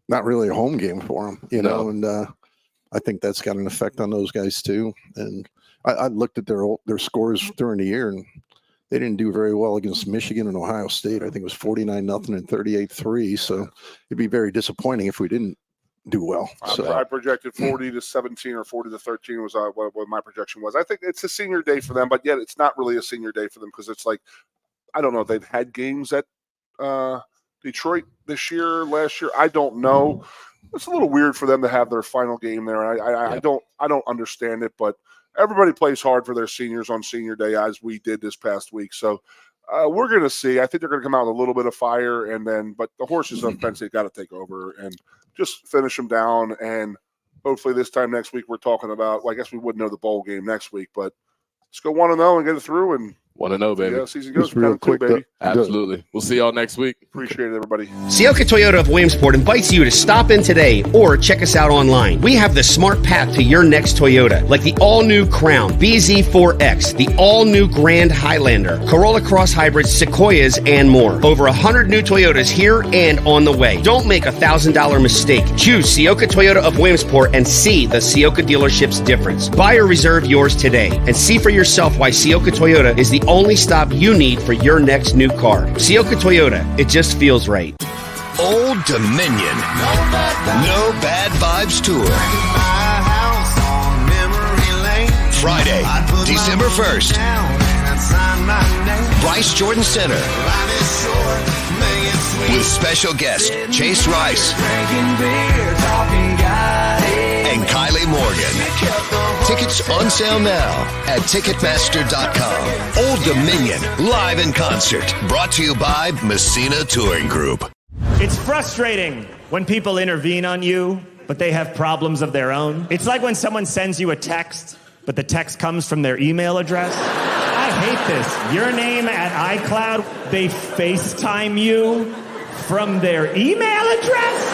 not really a home game for them, know, and I think that's got an effect on those guys too. And I looked at their scores during the year, and they didn't do very well against Michigan and Ohio State. I think it was 49-0 and 38-3. So it'd be very disappointing if we didn't do well. So I projected 40-17 or 40-13 was what my projection was. I think it's a senior day for them, but yet it's not really a senior day for them because it's like, I don't know. They've had games at Detroit this year, last year. I don't know. It's a little weird for them to have their final game there. I don't understand it, but everybody plays hard for their seniors on senior day, as we did this past week. So we're going to see. I think they're going to come out with a little bit of fire, but the horses of Penn State got to take over and just finish them down. And hopefully this time next week we're talking about, well, I guess we wouldn't know the bowl game next week, but let's go 1-0 and get it through. And 1-0, baby. Yeah, season goes real quick, baby. Absolutely. We'll see y'all next week. Appreciate it, everybody. Ciocca Toyota of Williamsport invites you to stop in today or check us out online. We have the smart path to your next Toyota, like the all-new Crown, BZ4X, the all-new Grand Highlander, Corolla Cross Hybrids, Sequoias, and more. Over 100 new Toyotas here and on the way. Don't make a $1,000 mistake. Choose Ciocca Toyota of Williamsport and see the Ciocca dealership's difference. Buy or reserve yours today and see for yourself why Ciocca Toyota is the only stop you need for your next new car. Ciocca Toyota, it just feels right. Old Dominion. No Bad Vibes Tour. Friday, December 1st. Bryce Jordan Center. With special guest Chase Rice and Kylie Morgan. Tickets on sale now at Ticketmaster.com. Old Dominion, live in concert. Brought to you by Messina Touring Group. It's frustrating when people intervene on you, but they have problems of their own. It's like when someone sends you a text, but the text comes from their email address. I hate this. Your name at iCloud, they FaceTime you from their email address?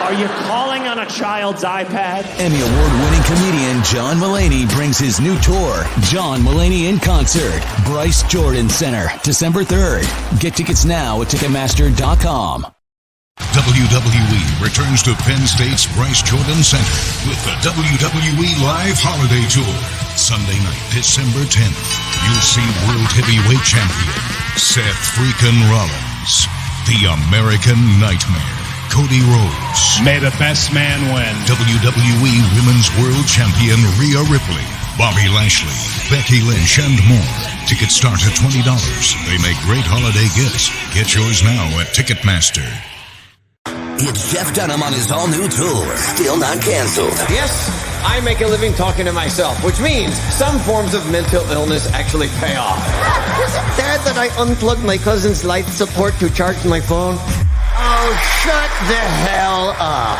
Are you calling on a child's iPad? Emmy Award-winning comedian John Mulaney brings his new tour, John Mulaney in Concert, Bryce Jordan Center, December 3rd. Get tickets now at Ticketmaster.com. WWE returns to Penn State's Bryce Jordan Center with the WWE Live Holiday Tour. Sunday night, December 10th, you'll see World Heavyweight Champion Seth freakin' Rollins, the American Nightmare Cody Rhodes. May the best man win. WWE Women's World Champion Rhea Ripley, Bobby Lashley, Becky Lynch, and more. Tickets start at $20. They make great holiday gifts. Get yours now at Ticketmaster. It's Jeff Dunham on his all-new tour, still not canceled. Yes, I make a living talking to myself, which means some forms of mental illness actually pay off. Is it bad that I unplugged my cousin's life support to charge my phone? Oh, shut the hell up.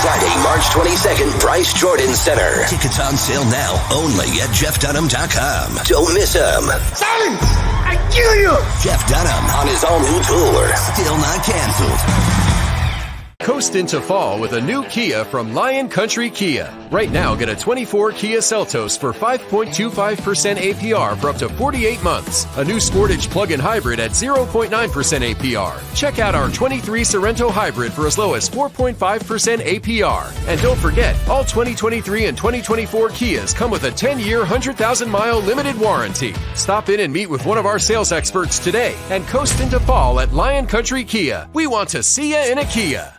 Friday, March 22nd, Bryce Jordan Center. Tickets on sale now only at JeffDunham.com. Don't miss him. Silence! I kill you! Jeff Dunham on his all-new tour, still not canceled. Coast into fall with a new Kia from Lion Country Kia. Right now, get a 24 Kia Seltos for 5.25% APR for up to 48 months. A new Sportage plug-in hybrid at 0.9% APR. Check out our 23 Sorrento hybrid for as low as 4.5% APR. And don't forget, all 2023 and 2024 Kias come with a 10-year, 100,000-mile limited warranty. Stop in and meet with one of our sales experts today and coast into fall at Lion Country Kia. We want to see you in a Kia.